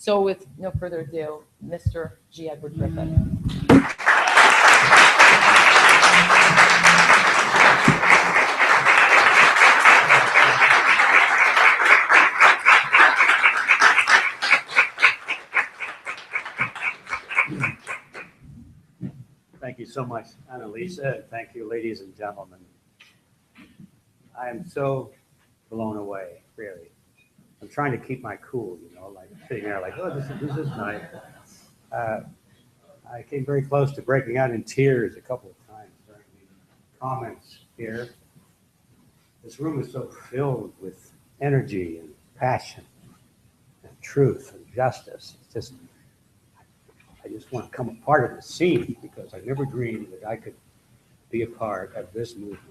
So with no further ado, Mr. G. Edward Griffin. Thank you so much, Annalisa. Thank you, ladies and gentlemen. I am so blown away, really. I'm trying to keep my cool, like sitting there like, oh, this is nice. I came very close to breaking out in tears a couple of times during the comments here. This room is so filled with energy and passion and truth and justice. It's just, I just want to come a part of the scene because I never dreamed that I could be a part of this movement.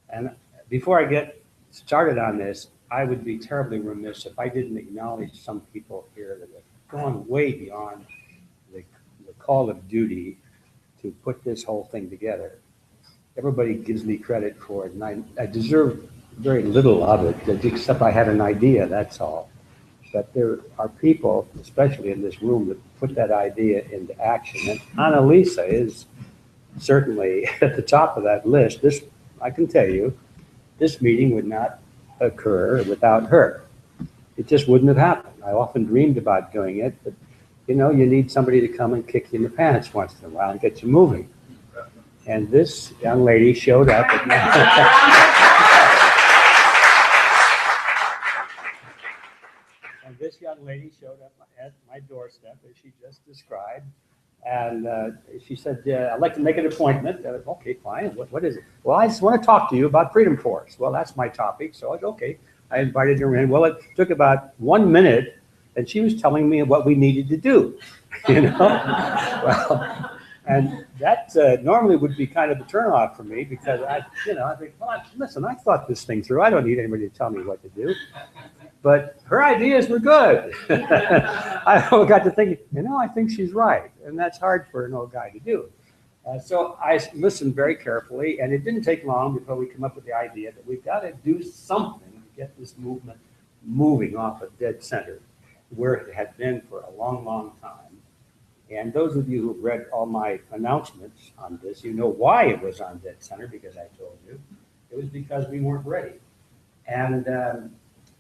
And before I get started on this, I would be terribly remiss if I didn't acknowledge some people here that have gone way beyond the call of duty to put this whole thing together. Everybody gives me credit for it, and I deserve very little of it, except I had an idea, that's all. But there are people, especially in this room, that put that idea into action. And Annalisa is certainly at the top of that list. This, I can tell you, this meeting would not occur without her. It just wouldn't have happened. I often dreamed about doing it, but you need somebody to come and kick you in the pants once in a while and get you moving. And this young lady showed up. And this young lady showed up at my doorstep, as she just described. And she said, I'd like to make an appointment. Okay, fine. What is it? Well, I just want to talk to you about Freedom Force. Well, that's my topic. So I said, okay. I invited her in. Well, it took about 1 minute, and she was telling me what we needed to do. Well, and that normally would be kind of a turnoff for me because I think, well, listen, I thought this thing through. I don't need anybody to tell me what to do. But her ideas were good. I got to thinking, I think she's right. And that's hard for an old guy to do. So I listened very carefully, and it didn't take long before we came up with the idea that we've got to do something to get this movement moving off of dead center, where it had been for a long, long time. And those of you who've read all my announcements on this, you know why it was on dead center, because I told you. It was because we weren't ready. And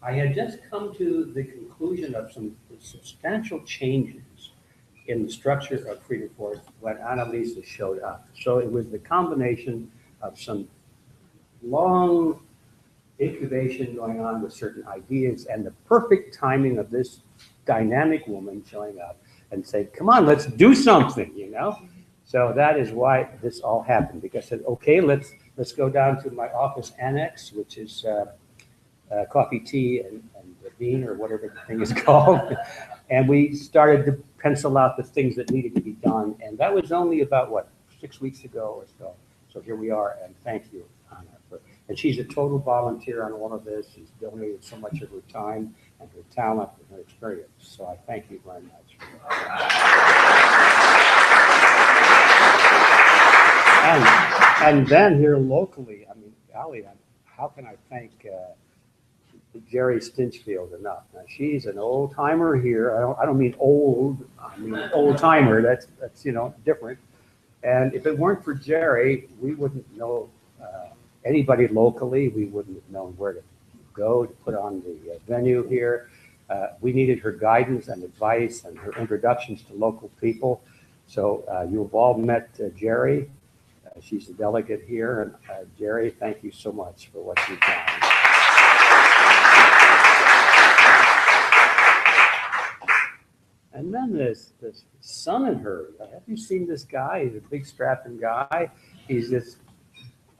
I had just come to the conclusion of some substantial changes in the structure of Freedom Force when Annalisa showed up. So it was the combination of some long incubation going on with certain ideas and the perfect timing of this dynamic woman showing up and saying, come on, let's do something, So that is why this all happened, because I said, okay, let's go down to my office annex, which is coffee, tea, and bean, or whatever the thing is called. And we started to pencil out the things that needed to be done. And that was only about, 6 weeks ago or so. So here we are, and thank you, Anna. And she's a total volunteer on all of this. She's donated so much of her time and her talent and her experience. So I thank you very much. And then here locally, golly, how can I thank Jerry Stinchfield enough? Now, she's an old timer here. I don't mean old. I mean old timer. That's different. And if it weren't for Jerry, we wouldn't know anybody locally. We wouldn't have known where to go to put on the venue here. We needed her guidance and advice and her introductions to local people. So you've all met Jerry. She's the delegate here. And Jerry, thank you so much for what you've done. And then this son in her. Have you seen this guy? He's a big strapping guy. He's just,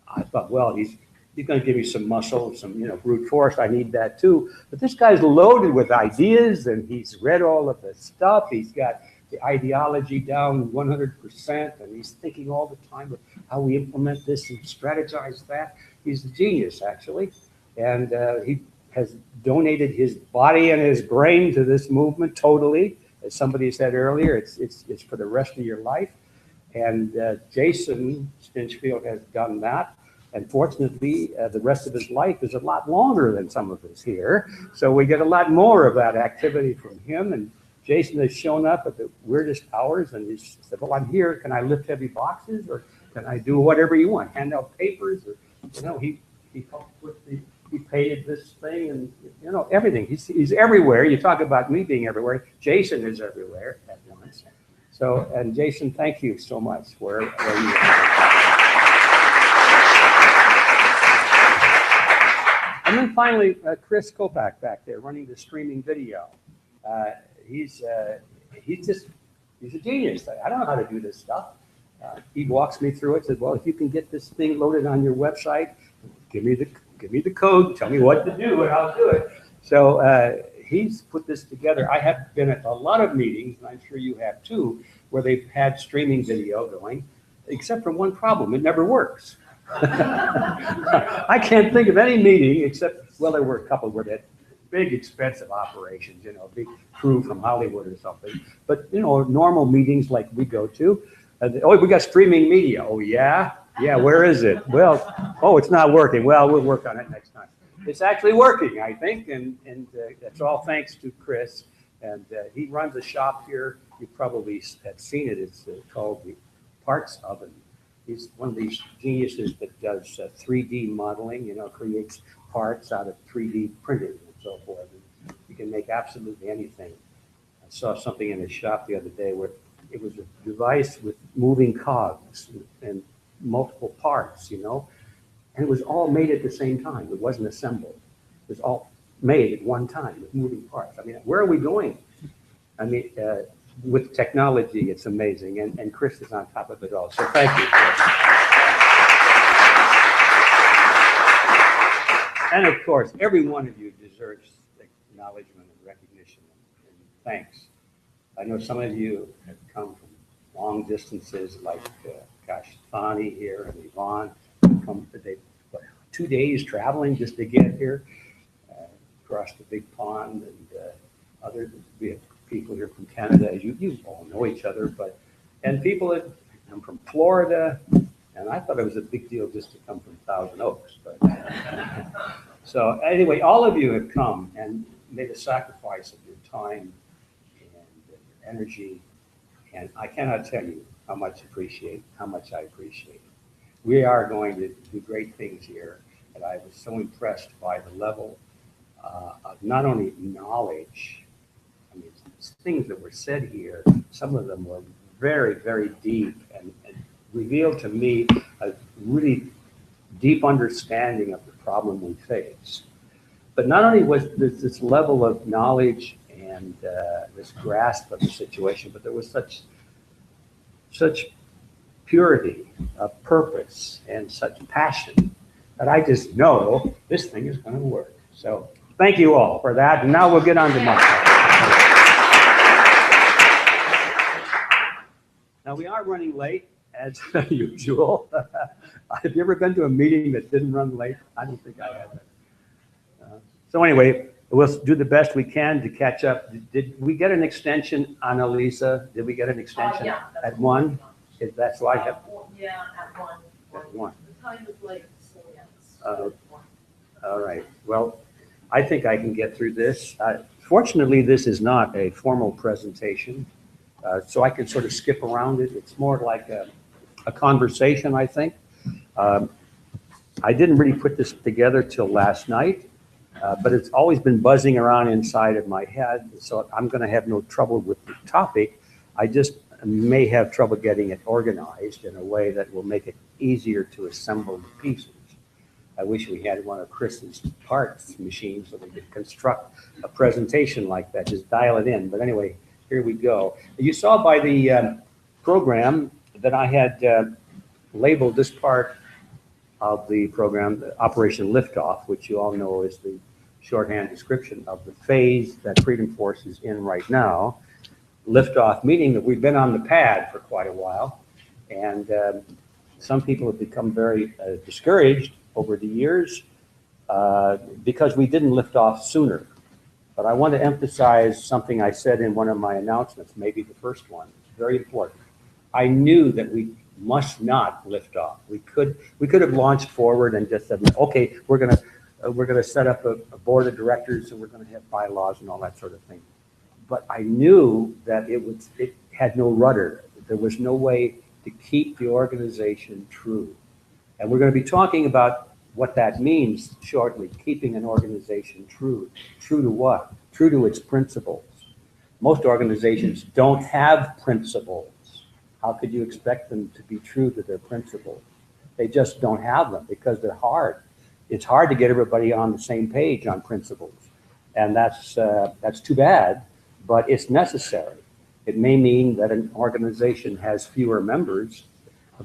I thought, well, he's going to give me some muscle, some brute force. I need that too. But this guy's loaded with ideas, and he's read all of the stuff. He's got the ideology down 100%, and he's thinking all the time of how we implement this and strategize that. He's a genius, actually, and he has donated his body and his brain to this movement totally. As somebody said earlier, it's for the rest of your life. And Jason Stinchfield has done that. And fortunately, the rest of his life is a lot longer than some of us here. So we get a lot more of that activity from him. And Jason has shown up at the weirdest hours and he's said, well, I'm here. Can I lift heavy boxes or can I do whatever you want? Hand out papers or, he helped with he painted this thing and, everything. He's everywhere. You talk about me being everywhere. Jason is everywhere at once. So, and Jason, thank you so much where you are. And then finally, Chris Kopak back there running the streaming video. He's a genius. I don't know how to do this stuff. He walks me through it. Says, "Well, if you can get this thing loaded on your website, give me the code. Tell me what to do, and I'll do it." So he's put this together. I have been at a lot of meetings, and I'm sure you have too, where they've had streaming video going, except for one problem: it never works. I can't think of any meeting except, well, there were a couple where they had big expensive operations, big crew from Hollywood or something. But, normal meetings like we go to, we got streaming media. Oh, yeah? Yeah, where is it? Well, it's not working. Well, we'll work on it next time. It's actually working, I think, and that's all thanks to Chris. And he runs a shop here. You probably have seen it. It's called the Parts Oven. He's one of these geniuses that does 3D modeling, creates parts out of 3D printing and so forth. And you can make absolutely anything. I saw something in his shop the other day where it was a device with moving cogs and multiple parts, and it was all made at the same time. It wasn't assembled. It was all made at one time with moving parts. I mean, where are we going? I mean, with technology, it's amazing, and Chris is on top of it all. So thank you, Chris. And of course, every one of you deserves acknowledgement and recognition and thanks. I know some of you have come from long distances, like, Thani here and Yvonne, come 2 days traveling just to get here, across the big pond, and others. We have people here from Canada, as you all know each other, and people that come from Florida, and I thought it was a big deal just to come from Thousand Oaks. But so anyway, all of you have come and made a sacrifice of your time and your energy, and I cannot tell you how much I appreciate it. We are going to do great things here, and I was so impressed by the level of not only knowledge. I mean, things that were said here, some of them were very, very deep and revealed to me a really deep understanding of the problem we face. But not only was there this level of knowledge and this grasp of the situation, but there was such purity of purpose and such passion that I just know this thing is going to work. So thank you all for that. And now we'll get on to my part. Now, we are running late, as usual. Have you ever been to a meeting that didn't run late? I don't think I have. So anyway, we'll do the best we can to catch up. Did we get an extension, Annalisa? Did we get an extension at 1? That's why I have. Yeah, at 1. At 1. The time is late, so yes. All right. Well, I think I can get through this. Fortunately, this is not a formal presentation. So I can sort of skip around it. It's more like a conversation, I think. I didn't really put this together till last night, but it's always been buzzing around inside of my head. So I'm going to have no trouble with the topic. I just may have trouble getting it organized in a way that will make it easier to assemble the pieces. I wish we had one of Chris's parts machines so we could construct a presentation like that, just dial it in. But anyway, here we go. You saw by the program that I had labeled this part of the program, Operation Liftoff, which you all know is the shorthand description of the phase that Freedom Force is in right now. Liftoff meaning that we've been on the pad for quite a while, and some people have become very discouraged over the years because we didn't lift off sooner. But I want to emphasize something I said in one of my announcements, maybe the first one. It's very important. I knew that we must not lift off. We could have launched forward and just said, okay, we're gonna set up a board of directors and we're gonna have bylaws and all that sort of thing. But I knew that it had no rudder. There was no way to keep the organization true. And we're going to be talking about what that means shortly, keeping an organization true. True to what? True to its principles. Most organizations don't have principles. How could you expect them to be true to their principles? They just don't have them because they're hard. It's hard to get everybody on the same page on principles. And that's too bad, but it's necessary. It may mean that an organization has fewer members,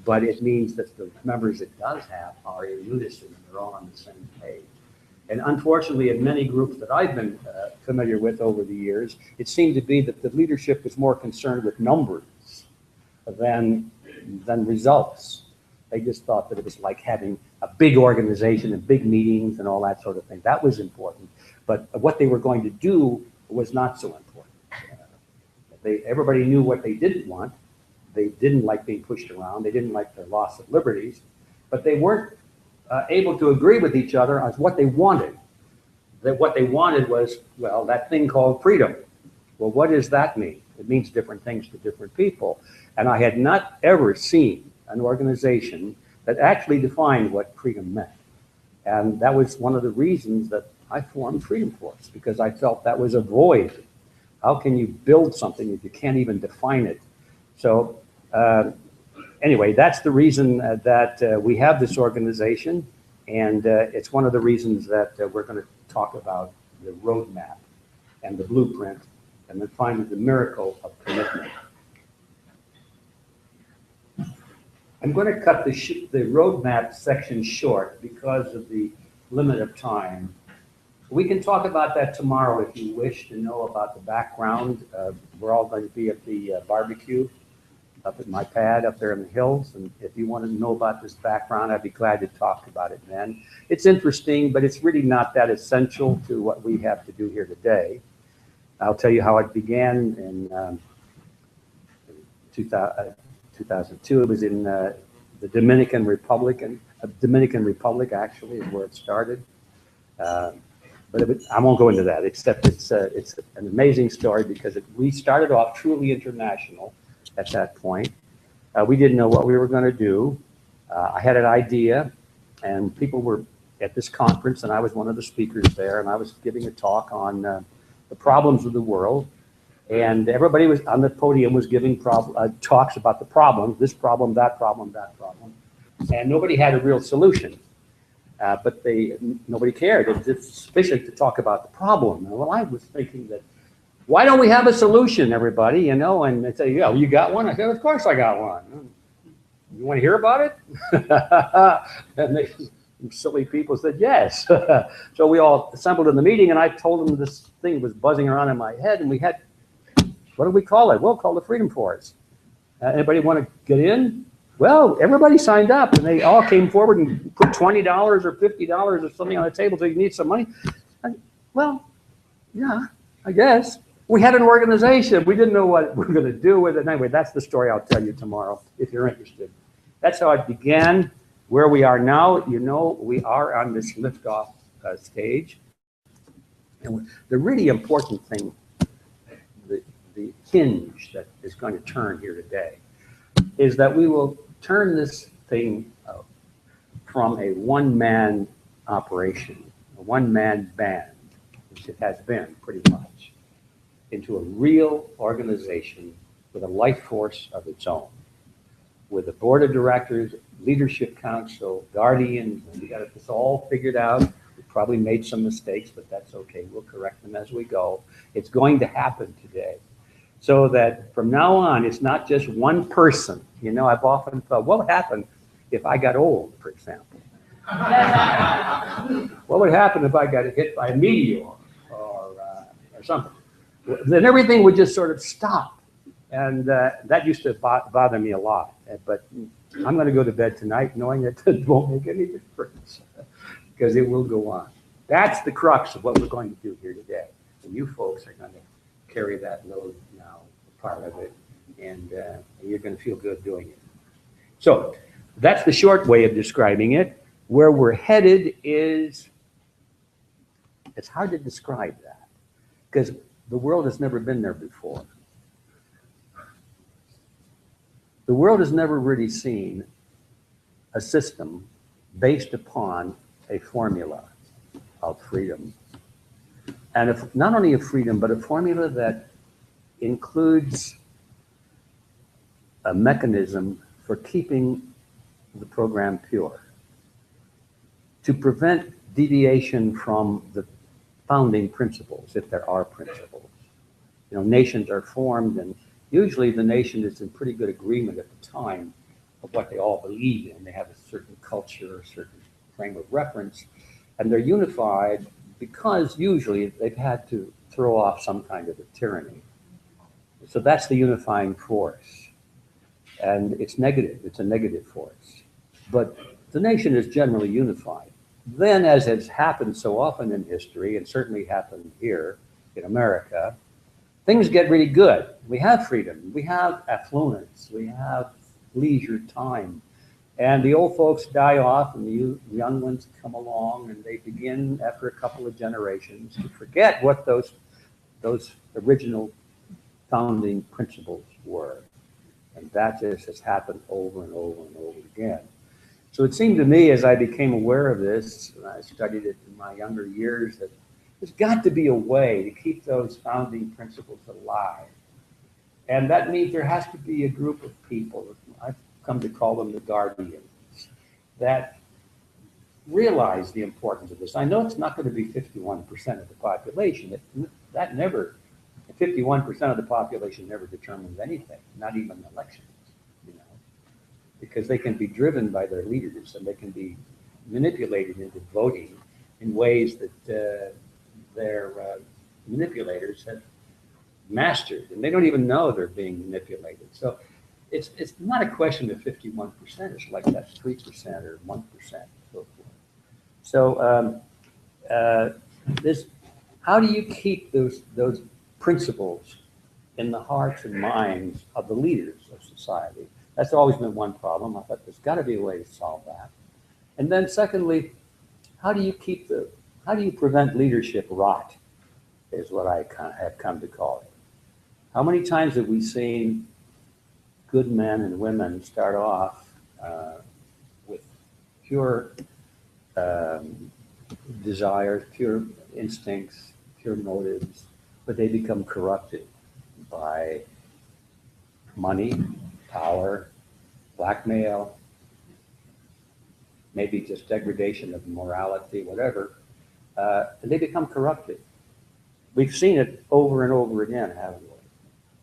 but it means that the members it does have are in unison and they're all on the same page. And unfortunately, in many groups that I've been familiar with over the years, it seemed to be that the leadership was more concerned with numbers than results. They just thought that it was like having a big organization and big meetings and all that sort of thing. That was important, but what they were going to do was not so important. Everybody knew what they didn't want. They didn't like being pushed around. They didn't like the loss of liberties, but they weren't able to agree with each other on what they wanted. That what they wanted was, well, that thing called freedom. Well, what does that mean? It means different things to different people. And I had not ever seen an organization that actually defined what freedom meant. And that was one of the reasons that I formed Freedom Force, because I felt that was a void. How can you build something if you can't even define it? So anyway, that's the reason that we have this organization. And it's one of the reasons that we're going to talk about the roadmap and the blueprint, and then finally the miracle of commitment. I'm going to cut the roadmap section short because of the limit of time. We can talk about that tomorrow if you wish to know about the background. We're all going to be at the barbecue up at my pad up there in the hills. And if you want to know about this background, I'd be glad to talk about it then. It's interesting, but it's really not that essential to what we have to do here today. I'll tell you how it began in 2002. It was in the Dominican Republic actually is where it started. But I won't go into that, except it's an amazing story because we started off truly international at that point. We didn't know what we were going to do. I had an idea, and people were at this conference, and I was one of the speakers there, and I was giving a talk on the problems of the world. And everybody was on the podium was giving talks about the problems, this problem, that problem, that problem. And nobody had a real solution. But nobody cared. It's sufficient to talk about the problem. Well, I was thinking that, why don't we have a solution, everybody? You know, and they say, yeah, you got one? I said, of course I got one. You want to hear about it? And silly people said yes. So we all assembled in the meeting, and I told them this thing was buzzing around in my head, and we had, what do we call it? We'll call it Freedom Force. Anybody want to get in? Well, everybody signed up, and they all came forward and put $20 or $50 or something on the table. So you need some money. Well, yeah, I guess. We had an organization. We didn't know what we were going to do with it. Anyway, that's the story I'll tell you tomorrow if you're interested. That's how it began. Where we are now, you know, we are on this liftoff stage. And the really important thing, the hinge that is going to turn here today, is that we will turn this thing from a one-man operation, a one-man band, which it has been pretty much, into a real organization with a life force of its own, with a board of directors, leadership council, guardians, and we got this all figured out. We probably made some mistakes, but that's okay. We'll correct them as we go. It's going to happen today. So that from now on, it's not just one person. You know, I've often thought, what would happen if I got old, for example? What would happen if I got hit by a meteor or something? Then everything would just sort of stop. And that used to bother me a lot. But I'm going to go to bed tonight knowing that it won't make any difference because it will go on. That's the crux of what we're going to do here today. And you folks are going to carry that load now, part of it, and you're going to feel good doing it. So that's the short way of describing it. Where we're headed is, it's hard to describe that because the world has never been there before. The world has never really seen a system based upon a formula of freedom. And if, not only of freedom, but a formula that includes a mechanism for keeping the program pure, to prevent deviation from the founding principles, if there are principles. You know, nations are formed, and usually the nation is in pretty good agreement at the time of what they all believe in. They have a certain culture, a certain frame of reference, and they're unified because usually they've had to throw off some kind of a tyranny. So that's the unifying force. And it's negative, it's a negative force. But the nation is generally unified. Then, as has happened so often in history, and certainly happened here in America, things get really good. We have freedom, we have affluence, we have leisure time. And the old folks die off and the young ones come along, and they begin after a couple of generations to forget what those original founding principles were. And that just has happened over and over and over again. So it seemed to me, as I became aware of this, and I studied it in my younger years, that there's got to be a way to keep those founding principles alive. And that means there has to be a group of people, I've come to call them the guardians, that realize the importance of this. I know it's not going to be 51% of the population. That never, 51% of the population never determines anything, not even elections, you know, because they can be driven by their leaders and they can be manipulated into voting in ways that their manipulators have mastered, and they don't even know they're being manipulated. So it's not a question of 51%, it's like that's 3% or 1%, so forth. So this, how do you keep those principles in the hearts and minds of the leaders of society? That's always been one problem. I thought there's got to be a way to solve that. And then secondly, how do you prevent leadership rot, is what I have come to call it. How many times have we seen good men and women start off with pure desires, pure instincts, pure motives, but they become corrupted by money, power, blackmail, maybe just degradation of morality, whatever, and they become corrupted. We've seen it over and over again, haven't we?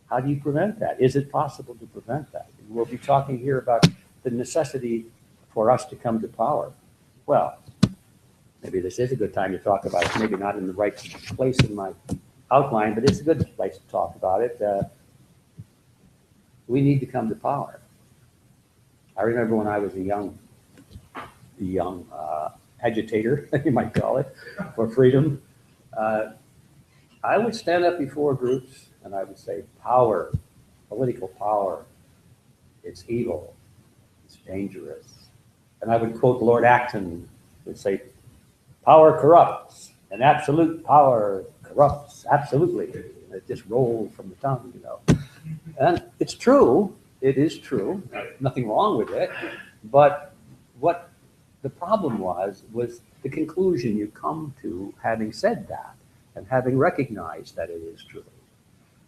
How do you prevent that? Is it possible to prevent that? We'll be talking here about the necessity for us to come to power. Well, maybe this is a good time to talk about it. Maybe not in the right place in my outline, but it's a good place to talk about it. We need to come to power. I remember when I was a young agitator, you might call it, for freedom. I would stand up before groups and I would say, power, political power, it's evil, it's dangerous. And I would quote Lord Acton, would say, power corrupts, and absolute power corrupts absolutely. And it just rolled from the tongue, you know. And it's true, it is true, nothing wrong with it. But what the problem was the conclusion you come to having said that and having recognized that it is true.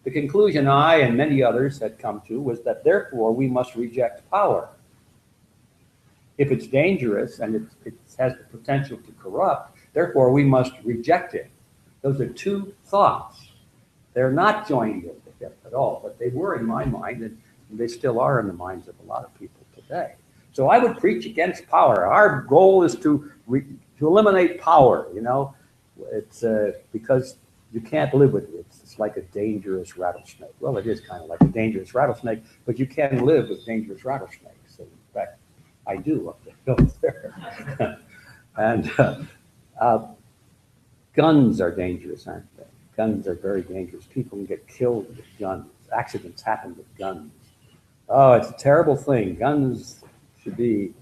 The conclusion I and many others had come to was that therefore we must reject power. If it's dangerous and it has the potential to corrupt, therefore we must reject it. Those are two thoughts. They're not joined together at all, but they were in my mind, and they still are in the minds of a lot of people today. So I would preach against power. Our goal is to eliminate power, you know. It's because you can't live with it. It's like a dangerous rattlesnake. Well, it is kind of like a dangerous rattlesnake, but you can live with dangerous rattlesnakes. In fact, I do up there. And guns are dangerous, aren't they? Guns are very dangerous. People can get killed with guns. Accidents happen with guns. Oh, it's a terrible thing. Guns should be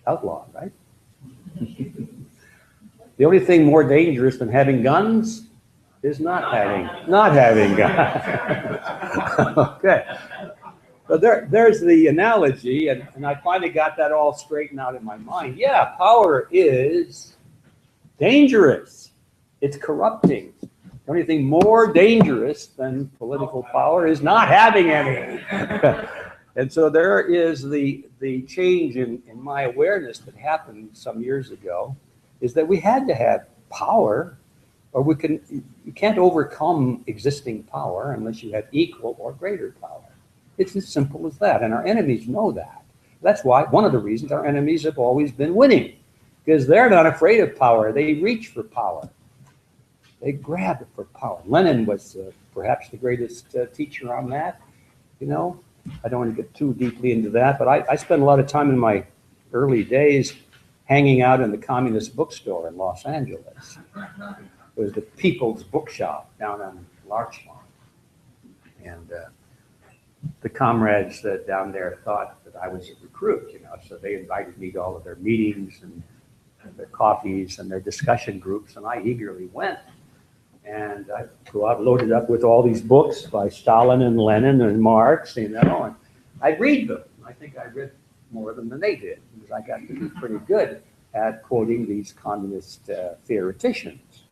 outlawed, right? The only thing more dangerous than having guns is not having guns. Okay. So there's the analogy, and I finally got that all straightened out in my mind. Yeah, power is dangerous. It's corrupting. The only thing more dangerous than political power is not having any. And so there is the change in my awareness that happened some years ago, is that we had to have power, or you can't overcome existing power unless you have equal or greater power. It's as simple as that, and our enemies know that. That's why, one of the reasons our enemies have always been winning, because they're not afraid of power. They reach for power. They grab for power. Lenin was perhaps the greatest teacher on that. You know, I don't want to get too deeply into that, but I spent a lot of time in my early days hanging out in the communist bookstore in Los Angeles. It was the People's Bookshop down on Larchmont. And the comrades down there thought that I was a recruit, you know, so they invited me to all of their meetings and their coffees and their discussion groups, and I eagerly went. And I'd go out loaded up with all these books by Stalin and Lenin and Marx, you know, and I'd read them. I think I read more of them than they did, because I got to be pretty good at quoting these communist theoreticians.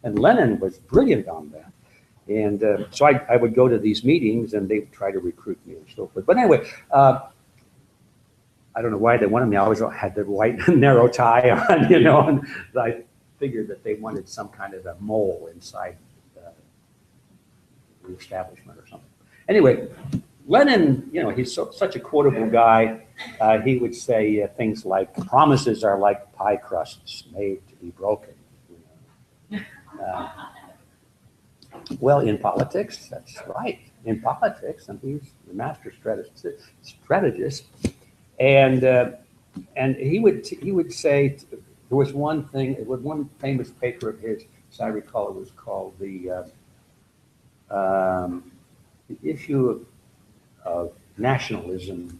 And Lenin was brilliant on that. And so I would go to these meetings, and they would try to recruit me and so forth. But anyway, I don't know why they wanted me. I always had the white narrow tie on, you know, and I figured that they wanted some kind of a mole inside the establishment or something. Anyway, Lenin, you know, he's such a quotable guy. He would say things like, promises are like pie crusts made to be broken. You know? Well, in politics, that's right. In politics, and he's the master strategist. And he would say, there was one thing, it was one famous paper of his, as I recall, it was called the issue of nationalism,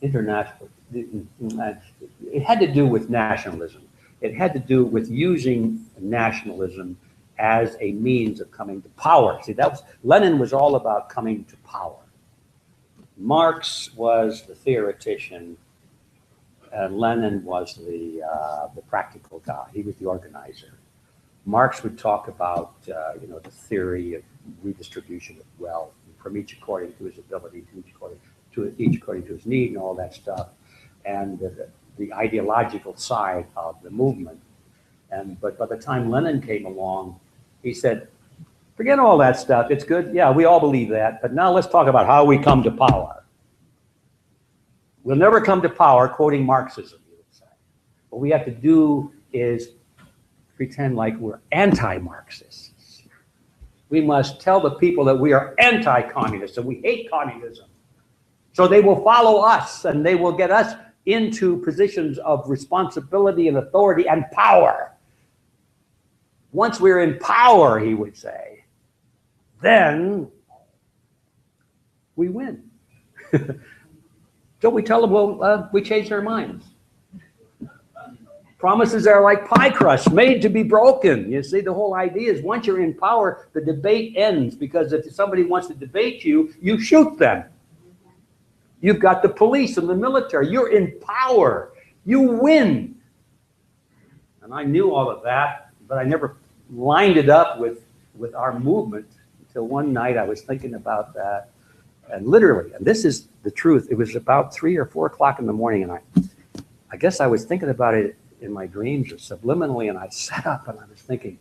international. It had to do with nationalism. It had to do with using nationalism as a means of coming to power. See, Lenin was all about coming to power. Marx was the theoretician, and Lenin was the practical guy. He was the organizer. Marx would talk about you know, the theory of redistribution of wealth, from each according to his ability, to each according to his need, and all that stuff, and the ideological side of the movement. But by the time Lenin came along, he said, forget all that stuff. It's good. Yeah, we all believe that. But now let's talk about how we come to power. We'll never come to power quoting Marxism, he would say. What we have to do is pretend like we're anti-Marxists. We must tell the people that we are anti-communist and we hate communism. So they will follow us, and they will get us into positions of responsibility and authority and power. Once we're in power, he would say, then we win. So we tell them, well, we changed our minds. Promises are like pie crusts made to be broken. You see, the whole idea is once you're in power, the debate ends, because if somebody wants to debate you, you shoot them. You've got the police and the military. You're in power. You win. And I knew all of that, but I never lined it up with our movement until one night I was thinking about that. And literally, and this is the truth, it was about 3 or 4 o'clock in the morning, and I guess I was thinking about it in my dreams or subliminally, and I sat up and I was thinking,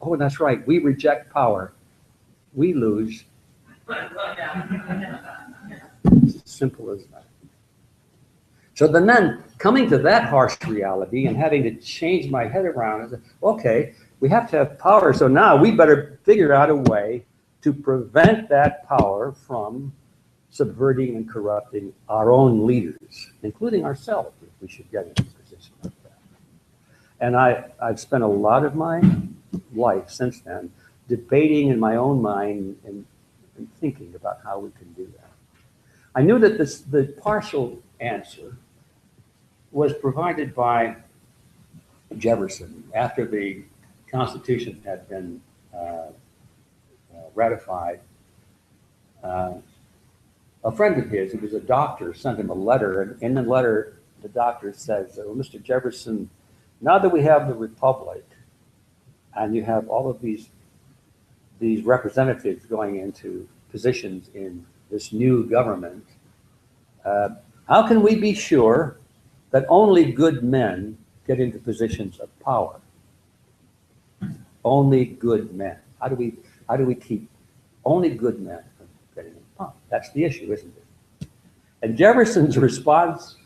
oh, that's right, we reject power. We lose. It's as simple as that. So then coming to that harsh reality and having to change my head around, I said, okay, we have to have power, so now we better figure out a way to prevent that power from subverting and corrupting our own leaders, including ourselves, if we should get into a position like that. And I've spent a lot of my life since then debating in my own mind and thinking about how we can do that. I knew that the partial answer was provided by Jefferson after the Constitution had been ratified. A friend of his, who was a doctor, sent him a letter, and in the letter, the doctor says, "Well, Mr. Jefferson, now that we have the republic, and you have all of these representatives going into positions in this new government, how can we be sure that only good men get into positions of power? Only good men. How do we keep only good men from getting into power? That's the issue, isn't it?" And Jefferson's response,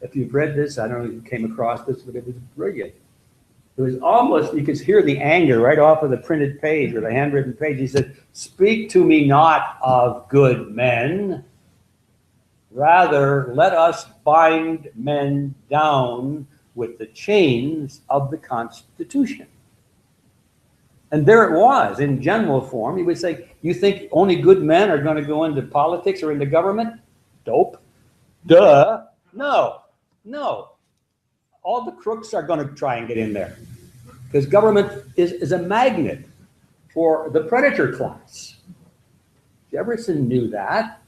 if you've read this, I don't know if you came across this, but it was brilliant. It was almost, you could hear the anger right off of the printed page or the handwritten page. He said, "Speak to me not of good men. Rather, let us bind men down with the chains of the Constitution." And there it was in general form. He would say, "You think only good men are going to go into politics or into government? Dope. Duh. No. All the crooks are going to try and get in there because government is a magnet for the predator class." Jefferson knew that.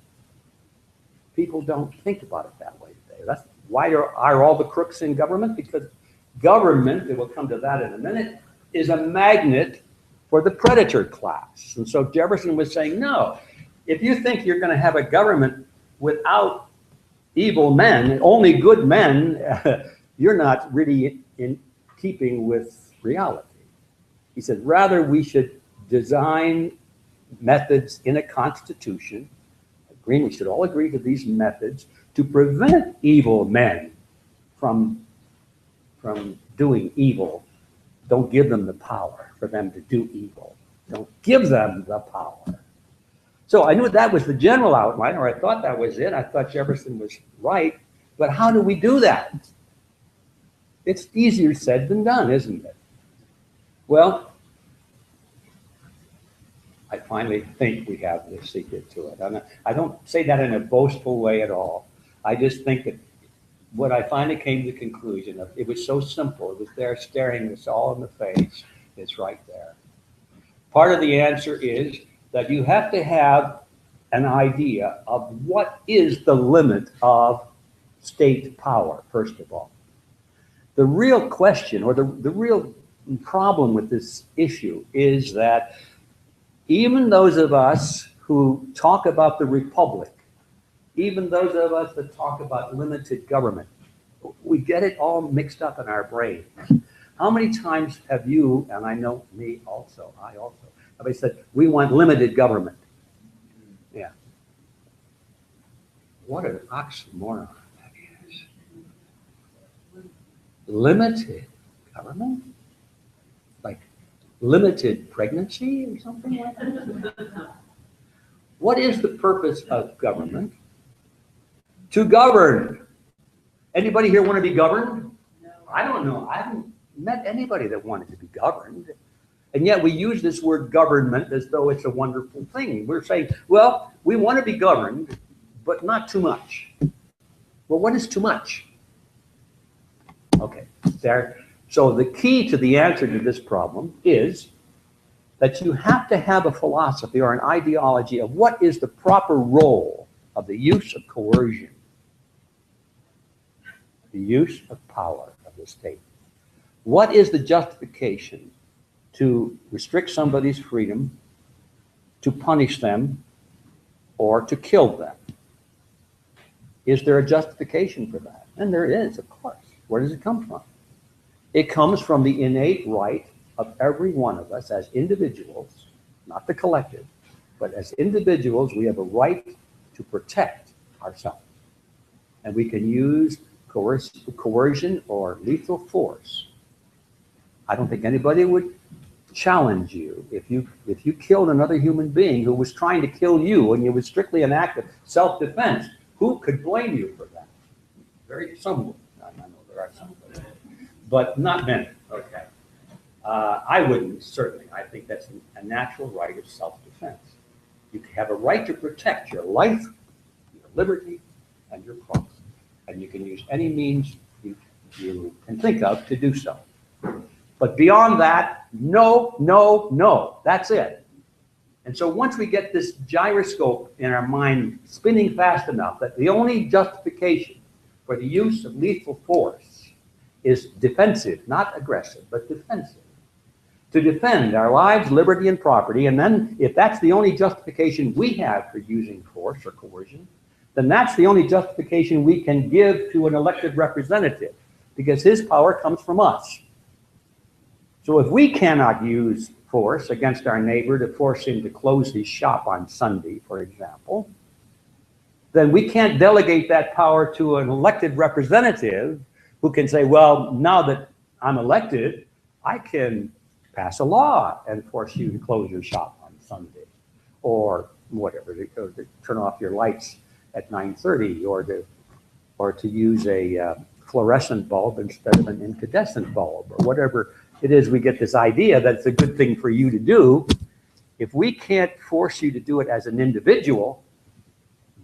People don't think about it that way today. That's why are all the crooks in government? Because government, and we'll come to that in a minute, is a magnet for the predator class. And so Jefferson was saying, no, if you think you're going to have a government without evil men, only good men, you're not really in keeping with reality. He said, rather we should design methods in a constitution, we should all agree to these methods to prevent evil men from doing evil. Don't give them the power for them to do evil. Don't give them the power. So I knew that was the general outline, or I thought that was it. I thought Jefferson was right. But how do we do that? It's easier said than done, isn't it? Well, I finally think we have the secret to it. I don't say that in a boastful way at all. I just think that what I finally came to the conclusion of, it was so simple. It was there staring us all in the face. It's right there. Part of the answer is that you have to have an idea of what is the limit of state power, first of all. The real question, or the real problem with this issue is that even those of us who talk about the republic, even those of us that talk about limited government, we get it all mixed up in our brain. How many times have you, and I know me also, have I said, we want limited government? Yeah. What an oxymoron that is. Limited government? Like limited pregnancy or something like that? What is the purpose of government? To govern. Anybody here want to be governed? No. I don't know. I haven't met anybody that wanted to be governed. And yet we use this word government as though it's a wonderful thing. We're saying, well, we want to be governed, but not too much. Well, what is too much? Okay, there. So the key to the answer to this problem is that you have to have a philosophy or an ideology of what is the proper role of the use of coercion, the use of power of the state. What is the justification to restrict somebody's freedom, to punish them, or to kill them? Is there a justification for that? And there is, of course. Where does it come from? It comes from the innate right of every one of us as individuals, not the collective, but as individuals, we have a right to protect ourselves. And we can use coercion or lethal force. I don't think anybody would challenge you if you killed another human being who was trying to kill you and it was strictly an act of self-defense. Who could blame you for that? Some would. I know there are some, but not many. Okay. I wouldn't, certainly. I think that's a natural right of self-defense. You have a right to protect your life, your your liberty and your property. And you can use any means you can think of to do so. But beyond that, no, no, no. That's it. And so once we get this gyroscope in our mind spinning fast enough that the only justification for the use of lethal force is defensive, not aggressive, but defensive, to defend our lives, liberty, and property, and then if that's the only justification we have for using force or coercion, then that's the only justification we can give to an elected representative, because his power comes from us. So if we cannot use force against our neighbor to force him to close his shop on Sunday, for example, then we can't delegate that power to an elected representative who can say, well, now that I'm elected, I can pass a law and force you to close your shop on Sunday, or whatever, to turn off your lights at 9:30, or to use a fluorescent bulb instead of an incandescent bulb, or whatever it is. We get this idea that it's a good thing for you to do. If we can't force you to do it as an individual,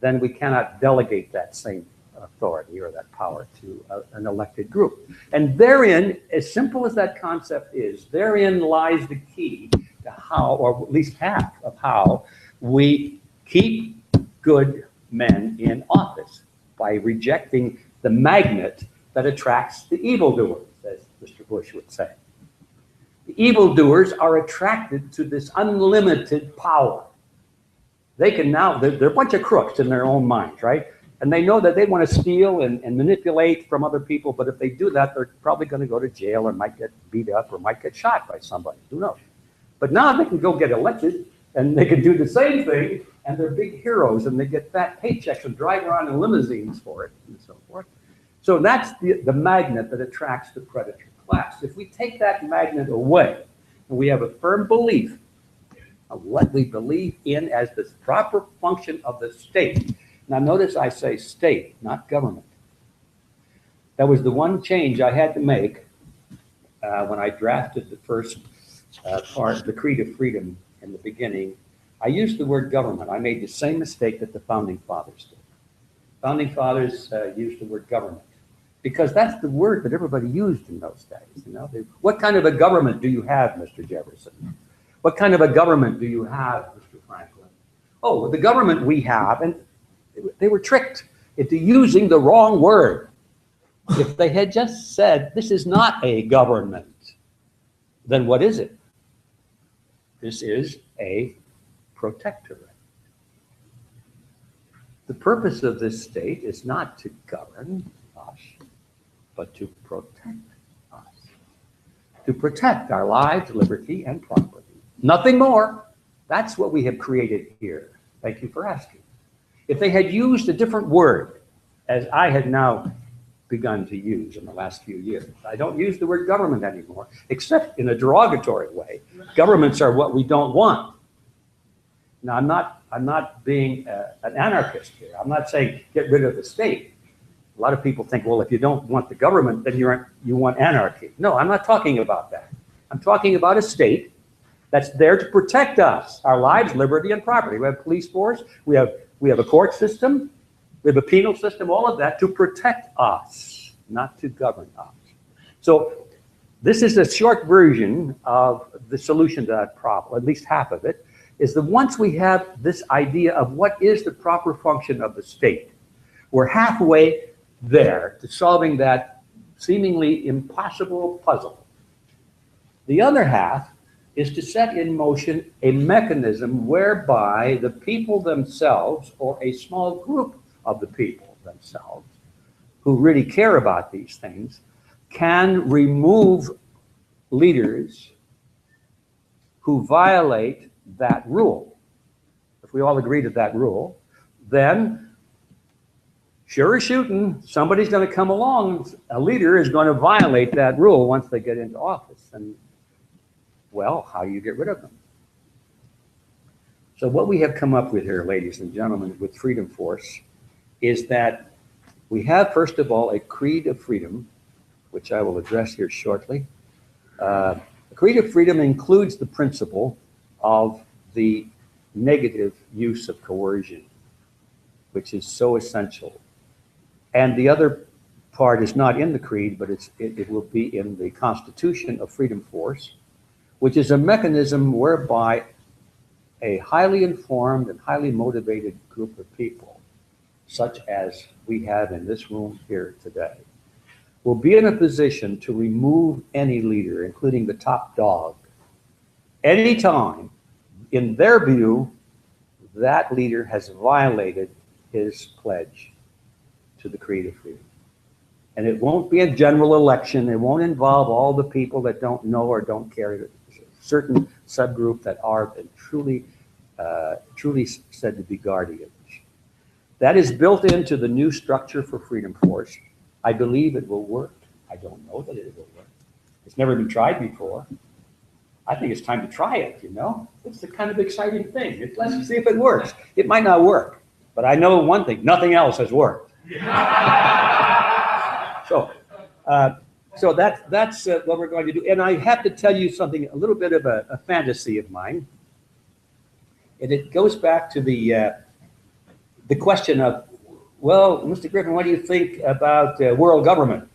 then we cannot delegate that same authority or that power to an elected group. And therein, as simple as that concept is, therein lies the key to how, or at least half of how, we keep good men in office, by rejecting the magnet that attracts the evildoers, as Mr. Bush would say. The evildoers are attracted to this unlimited power. They can now, they're a bunch of crooks in their own minds, right? And they know that they want to steal and manipulate from other people, but if they do that, they're probably going to go to jail or might get beat up or might get shot by somebody. Who knows? But now they can go get elected and they can do the same thing, and they're big heroes and they get fat paychecks and drive around in limousines for it and so forth. So that's the magnet that attracts the predator class. If we take that magnet away and we have a firm belief of what we believe in as the proper function of the state. Now notice I say state, not government. That was the one change I had to make when I drafted the first part, the Creed of Freedom in the beginning. I used the word government. I made the same mistake that the Founding Fathers did. Founding Fathers used the word government because that's the word that everybody used in those days. You know, what kind of a government do you have, Mr. Jefferson? What kind of a government do you have, Mr. Franklin? Oh, well, the government we have, and they were tricked into using the wrong word. If they had just said, this is not a government, then what is it? This is a protectorate. The purpose of this state is not to govern us, but to protect us. To protect our lives, liberty, and property. Nothing more. That's what we have created here. Thank you for asking. If they had used a different word, as I had now begun to use in the last few years, I don't use the word government anymore, except in a derogatory way. Governments are what we don't want. Now, I'm not being an anarchist here. I'm not saying get rid of the state. A lot of people think, well, if you don't want the government, then you want anarchy. No, I'm not talking about that. I'm talking about a state that's there to protect us, our lives, liberty, and property. We have police force, we have a court system, we have a penal system, all of that to protect us, not to govern us. So this is a short version of the solution to that problem, at least half of it, is that once we have this idea of what is the proper function of the state, we're halfway there to solving that seemingly impossible puzzle. The other half is to set in motion a mechanism whereby the people themselves, or a small group of the people themselves, who really care about these things, can remove leaders who violate that rule. If we all agree to that rule, then sure as shooting, somebody's going to come along, a leader is going to violate that rule once they get into office. And well, how do you get rid of them? So what we have come up with here, ladies and gentlemen, with Freedom Force, is that we have, first of all, a Creed of Freedom, which I will address here shortly. The Creed of Freedom includes the principle of the negative use of coercion. which is so essential. And the other part is not in the creed, but it will be in the Constitution of Freedom Force, which is a mechanism whereby a highly informed and highly motivated group of people, such as we have in this room here today, will be in a position to remove any leader, including the top dog, anytime, in their view, that leader has violated his pledge to the Creed of Freedom. And it won't be a general election. It won't involve all the people that don't know or don't care. A certain subgroup that are truly said to be guardians. That is built into the new structure for Freedom Force. I believe it will work. I don't know that it will work. It's never been tried before. I think it's time to try it, you know? It's the kind of exciting thing. Let's see if it works. It might not work, but I know one thing, nothing else has worked. So that's what we're going to do. And I have to tell you something, a little bit of a fantasy of mine. And it goes back to the question of, well, Mr. Griffin, what do you think about world government?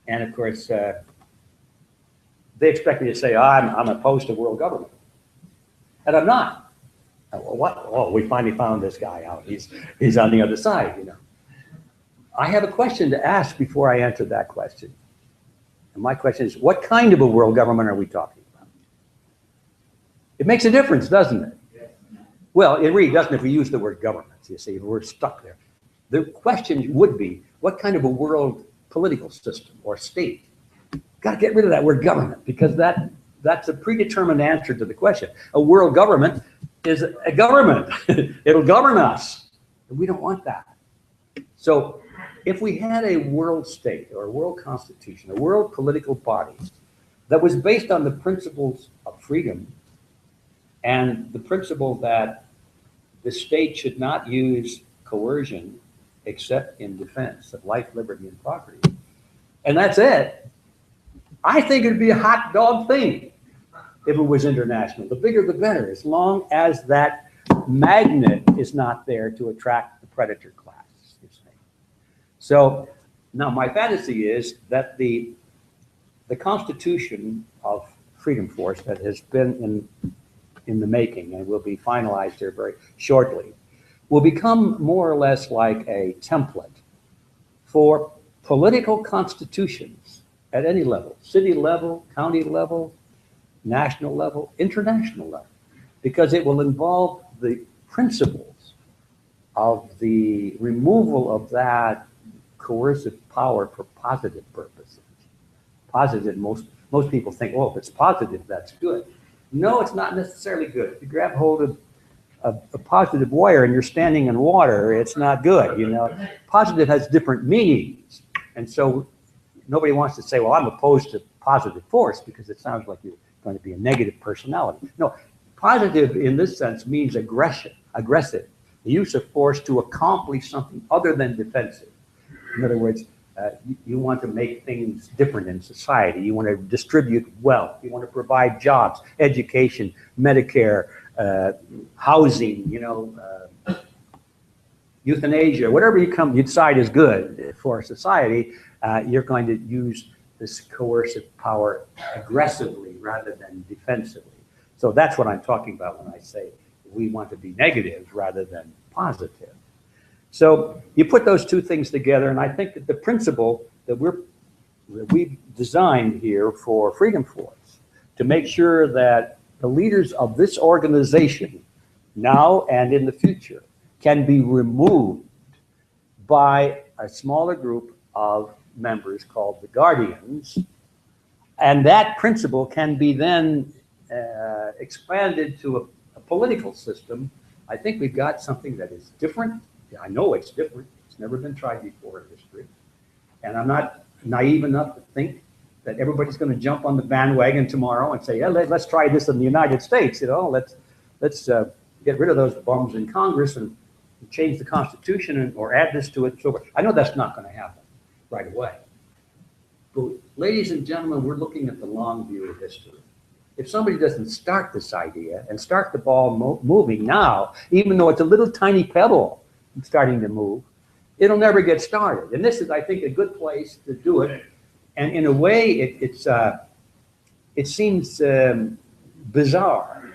And of course, they expect me to say, I'm opposed to world government. And I'm not. Well, what? Oh, we finally found this guy out. He's on the other side, you know. I have a question to ask before I answer that question. And my question is, what kind of a world government are we talking about? It makes a difference, doesn't it? Well, it really doesn't if we use the word government, you see, we're stuck there. The question would be, what kind of a world political system or state? Got to get rid of that word government, because that's a predetermined answer to the question. A world government is a government. It'll govern us. And we don't want that. So if we had a world state or a world constitution, a world political body that was based on the principles of freedom and the principle that the state should not use coercion except in defense of life, liberty, and property, and that's it, I think it'd be a hot dog thing if it was international. The bigger the better, as long as that magnet is not there to attract the predator class. So now my fantasy is that the Constitution of Freedom Force that has been in the making and will be finalized here very shortly will become more or less like a template for political constitutions at any level, city level, county level, national level, international level, because it will involve the principles of the removal of that coercive power for positive purposes. Positive, most people think, oh, if it's positive, that's good. No, it's not necessarily good. If you grab hold of a positive wire and you're standing in water, it's not good, you know. Positive has different meanings. And so nobody wants to say, well, I'm opposed to positive force, because it sounds like you're going to be a negative personality. No, positive in this sense means aggressive, the use of force to accomplish something other than defensive. In other words, you want to make things different in society. You want to distribute wealth. You want to provide jobs, education, Medicare, housing, you know, euthanasia, whatever you decide is good for society, you're going to use this coercive power aggressively rather than defensively. So that's what I'm talking about when I say we want to be negative rather than positive. So you put those two things together, and I think that the principle that we've designed here for Freedom Force to make sure that the leaders of this organization now and in the future can be removed by a smaller group of members called the Guardians, and that principle can be then expanded to a political system. I think we've got something that is different. I know it's different. It's never been tried before in history. And I'm not naive enough to think that everybody's going to jump on the bandwagon tomorrow and say, yeah, let's try this in the United States. You know, let's get rid of those bums in Congress and change the Constitution or add this to it. So I know that's not going to happen right away. But ladies and gentlemen, we're looking at the long view of history. if somebody doesn't start this idea and start the ball moving now, even though it's a little tiny pebble starting to move, it'll never get started. And this is, I think, a good place to do it. And in a way, it seems bizarre,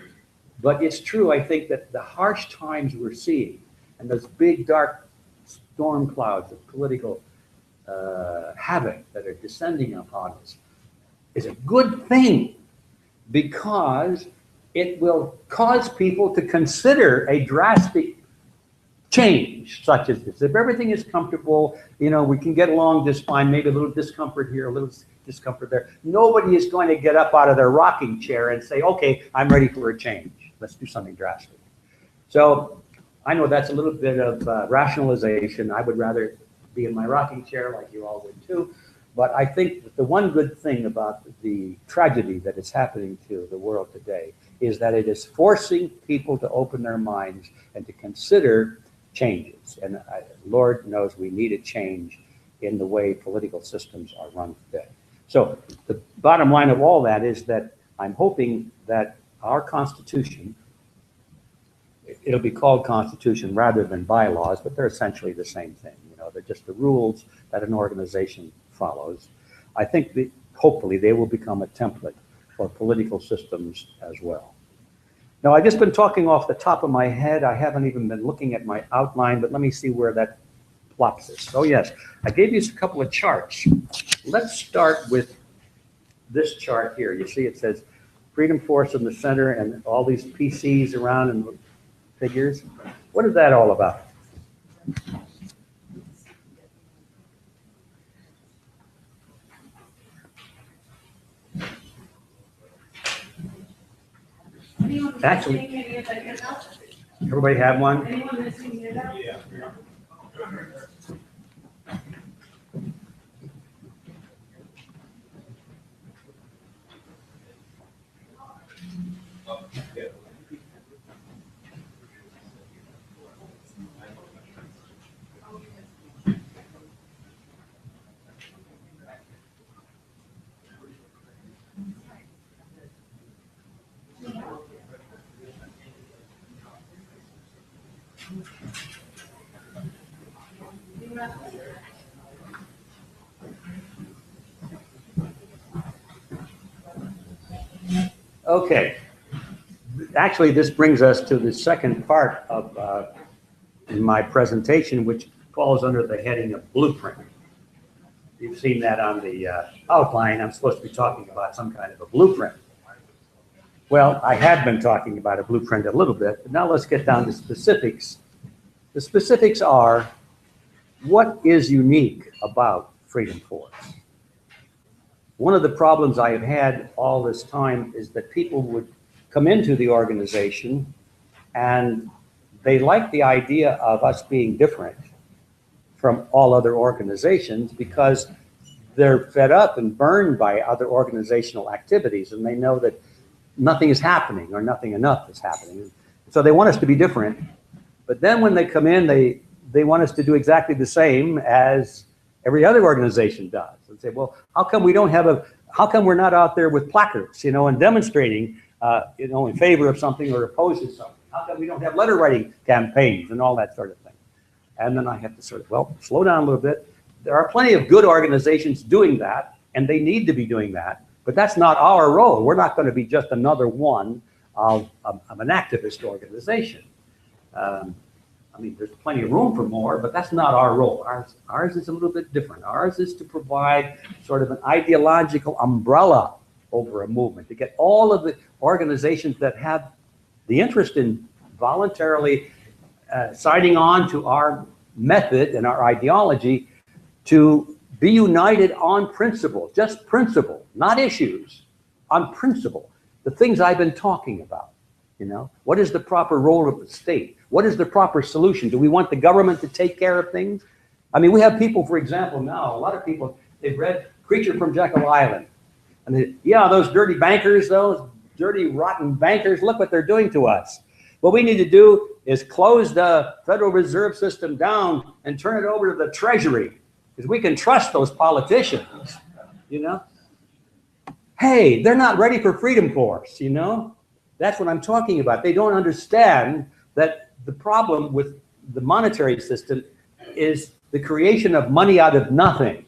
but it's true. I think that the harsh times we're seeing and those big, dark storm clouds of political havoc that are descending upon us is a good thing, because it will cause people to consider a drastic change such as this. If everything is comfortable, you know, we can get along just fine, maybe a little discomfort here, a little discomfort there. Nobody is going to get up out of their rocking chair and say, okay, I'm ready for a change. Let's do something drastic. So I know that's a little bit of rationalization. I would rather be in my rocking chair like you all would too. But I think that the one good thing about the tragedy that is happening to the world today is that it is forcing people to open their minds and to consider changes. And Lord knows we need a change in the way political systems are run today. So the bottom line of all that is that I'm hoping that our Constitution, it'll be called Constitution rather than bylaws, but they're essentially the same thing. You know, they're just the rules that an organization follows. I think that hopefully they will become a template for political systems as well. Now, I've just been talking off the top of my head. I haven't even been looking at my outline, but let me see where that plops us. Oh yes, I gave you a couple of charts. Let's start with this chart here. You see it says Freedom Force in the center and all these PCs around and figures. What is that all about? Actually, everybody have one? Yeah. Okay. Actually, this brings us to the second part of in my presentation, which falls under the heading of blueprint. You've seen that on the outline. I'm supposed to be talking about some kind of a blueprint. Well, I have been talking about a blueprint a little bit, but now let's get down to specifics. The specifics are, what is unique about Freedom Force? One of the problems I have had all this time is that people would come into the organization and they like the idea of us being different from all other organizations because they're fed up and burned by other organizational activities, and they know that nothing is happening or nothing enough is happening. So they want us to be different. But then when they come in, they want us to do exactly the same as every other organization does. And say, well, how come we're not out there with placards, you know, and demonstrating, you know, in favor of something or opposed to something? How come we don't have letter writing campaigns and all that sort of thing? And then I have to sort of, well, slow down a little bit. There are plenty of good organizations doing that, and they need to be doing that, but that's not our role. We're not going to be just another one of an activist organization. I mean, there's plenty of room for more, but that's not our role. Ours is a little bit different. Ours is to provide sort of an ideological umbrella over a movement, to get all of the organizations that have the interest in voluntarily signing on to our method and our ideology to be united on principle, just principle, not issues, on principle. The things I've been talking about, you know, what is the proper role of the state? What is the proper solution? Do we want the government to take care of things? I mean, we have people, for example, now, a lot of people, they've read Creature from Jekyll Island. And they, yeah, those dirty bankers, those dirty, rotten bankers, look what they're doing to us. What we need to do is close the Federal Reserve System down and turn it over to the Treasury, because we can trust those politicians, you know? hey, they're not ready for freedom force, you know? That's what I'm talking about. They don't understand that the problem with the monetary system is the creation of money out of nothing.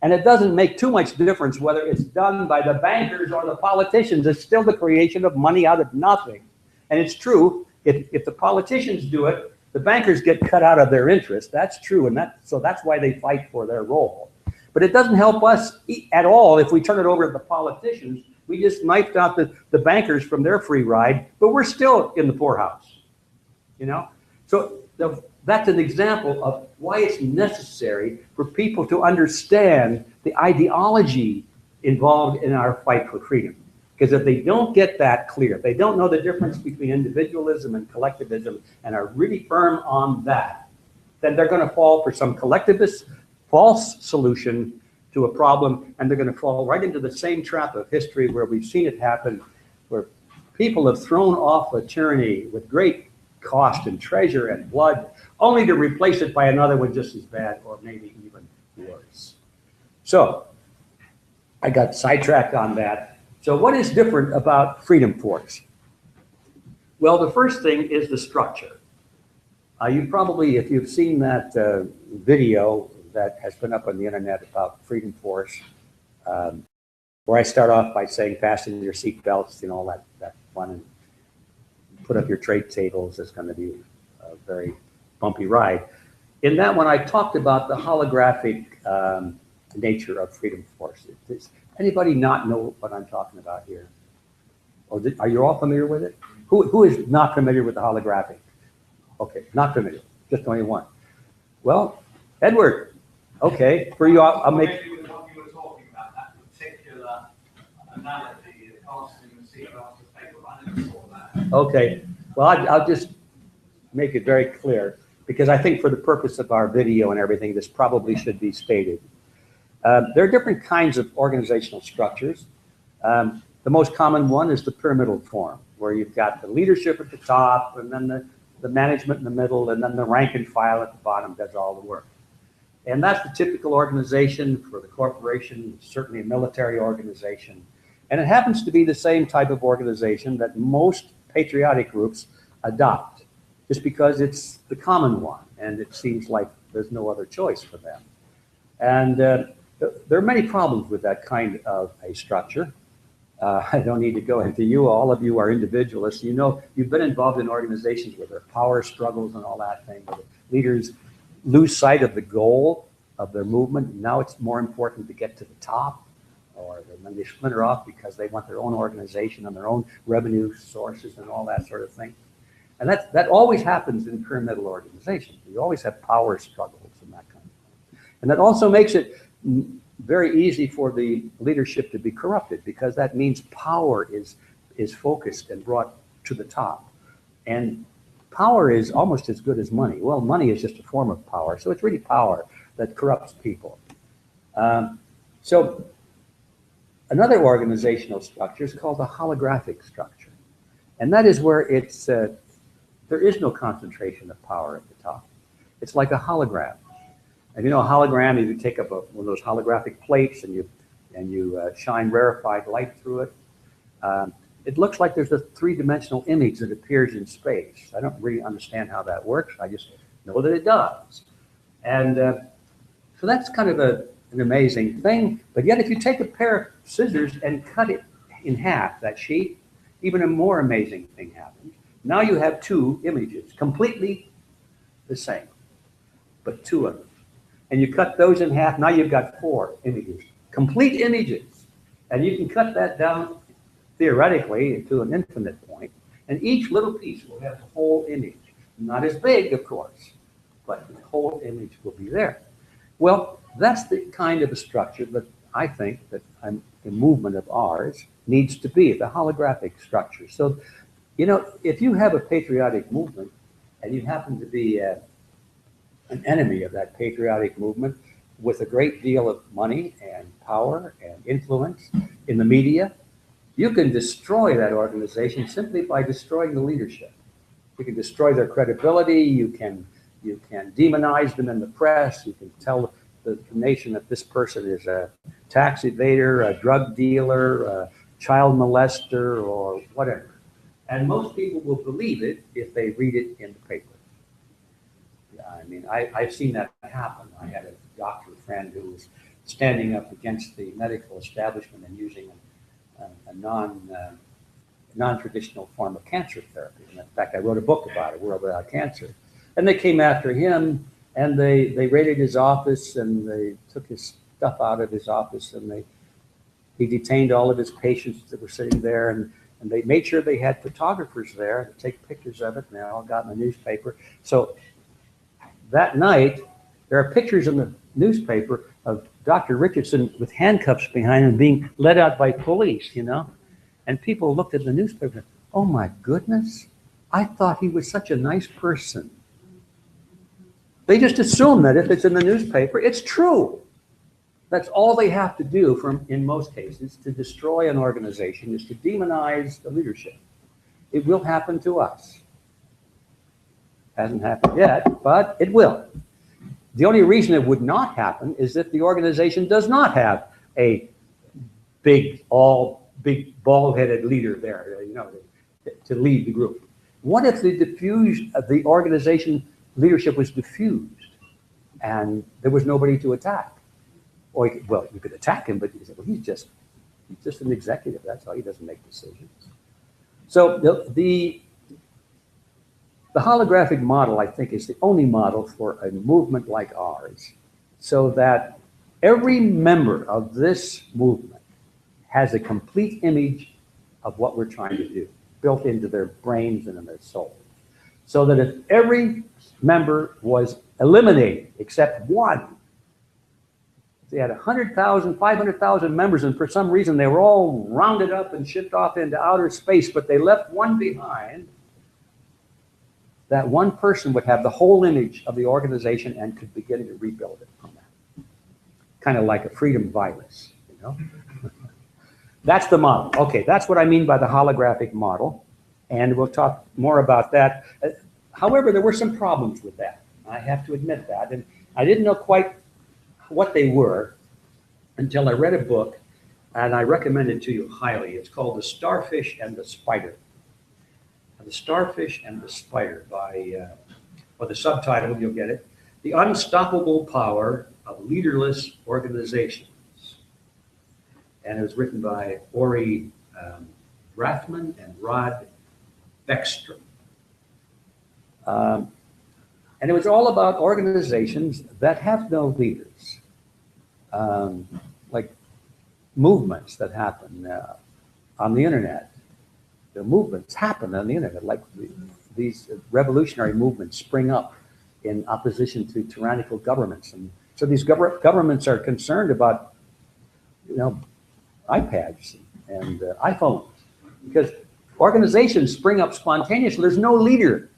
And it doesn't make too much difference whether it's done by the bankers or the politicians. It's still the creation of money out of nothing. And it's true, if the politicians do it, the bankers get cut out of their interest. That's true, and so that's why they fight for their role. But it doesn't help us at all if we turn it over to the politicians. We just knifed out the bankers from their free ride, but we're still in the poorhouse, you know? So that's an example of why it's necessary for people to understand the ideology involved in our fight for freedom. Because if they don't get that clear, if they don't know the difference between individualism and collectivism and are really firm on that, then they're going to fall for some collectivist false solution to a problem, and they're going to fall right into the same trap of history where we've seen it happen, where people have thrown off a tyranny with great cost and treasure and blood, only to replace it by another one just as bad or maybe even worse. So I got sidetracked on that. So what is different about freedom force? Well, the first thing is the structure. You probably, if you've seen that video that has been up on the internet about freedom force, where I start off by saying fasten your seat belts, you know, all that fun, and put up your tray tables. It's going to be a very bumpy ride. In that one, I talked about the holographic nature of freedom force. Does anybody not know what I'm talking about here? Or are you all familiar with it? Who is not familiar with the holographic? Okay, not familiar, just only one. Well, Edward, okay, for you, I'll make. Maybe with what you were talking about, that particular analogy, the casting the seat belts of paper, I never saw that. Okay, well, I'll just make it very clear, because I think for the purpose of our video and everything, this probably should be stated. There are different kinds of organizational structures. The most common one is the pyramidal form, where you've got the leadership at the top, and then the management in the middle, and then the rank and file at the bottom does all the work. And that's the typical organization for the corporation, certainly a military organization. And it happens to be the same type of organization that most patriotic groups adopt, just because it's the common one, and it seems like there's no other choice for them. And there are many problems with that kind of a structure. I don't need to go into you. All of you are individualists. You know, you've been involved in organizations where there are power struggles and all that thing, where the leaders lose sight of the goal of their movement. Now it's more important to get to the top, or then they splinter off because they want their own organization and their own revenue sources and all that sort of thing. And that always happens in pyramidal organizations. You always have power struggles and that kind of thing. And that also makes it very easy for the leadership to be corrupted, because that means power is focused and brought to the top. And power is almost as good as money. Well, money is just a form of power, so it's really power that corrupts people. So another organizational structure is called the holographic structure. And that is where there is no concentration of power at the top. It's like a hologram. And you know, a hologram, you take up one of those holographic plates and you shine rarefied light through it. It looks like there's a three-dimensional image that appears in space. I don't really understand how that works. I just know that it does. And so that's kind of an amazing thing. But yet, if you take a pair of scissors and cut it in half, that sheet, even a more amazing thing happens. Now you have two images, completely the same, but two of them. And you cut those in half, now you've got four images, complete images. And you can cut that down theoretically to an infinite point, and each little piece will have the whole image. Not as big, of course, but the whole image will be there. Well, that's the kind of a structure that I think that the movement of ours needs to be, the holographic structure. So, you know, if you have a patriotic movement and you happen to be an enemy of that patriotic movement with a great deal of money and power and influence in the media, you can destroy that organization simply by destroying the leadership. You can destroy their credibility. You can demonize them in the press. You can tell the nation that this person is tax evader, a drug dealer, a child molester, or whatever. And most people will believe it if they read it in the paper. I mean, I've seen that happen. I had a doctor friend who was standing up against the medical establishment and using a non-traditional form of cancer therapy. And in fact, I wrote a book about it, World Without Cancer. And they came after him, and they raided his office, and they took his stuff out of his office, and he detained all of his patients that were sitting there, and they made sure they had photographers there to take pictures of it, and they all got in the newspaper. So that night, there are pictures in the newspaper of Dr. Richardson with handcuffs behind him being led out by police, you know? And people looked at the newspaper, oh my goodness, I thought he was such a nice person. They just assume that if it's in the newspaper, it's true. That's all they have to do in most cases to destroy an organization, is to demonize the leadership. It will happen to us. Hasn't happened yet, but it will. The only reason it would not happen is if the organization does not have a big bald-headed leader there, you know, to lead the group. What if the organization leadership was diffused and there was nobody to attack? Or you could attack him, but you say, well, he's just an executive. That's all. He doesn't make decisions. So the holographic model, I think, is the only model for a movement like ours, so that every member of this movement has a complete image of what we're trying to do, built into their brains and in their souls. So that if every member was eliminated except one, they had 100,000, 500,000 members, and for some reason they were all rounded up and shipped off into outer space, but they left one behind, that one person would have the whole image of the organization and could begin to rebuild it from that. Kind of like a freedom virus, you know? That's the model. Okay, that's what I mean by the holographic model, and we'll talk more about that. However, there were some problems with that. I have to admit that, and I didn't know quite what they were until I read a book, and I recommend it to you highly. It's called The Starfish and the Spider. The Starfish and the Spider by, the subtitle, you'll get it, The Unstoppable Power of Leaderless Organizations. And it was written by Ori Rathman and Rod Beckstrom. And it was all about organizations that have no leaders, like movements that happen on the internet. The movements happen on the internet, like these revolutionary movements spring up in opposition to tyrannical governments. And so these governments are concerned about, you know, iPads and iPhones, because organizations spring up spontaneously. There's no leader.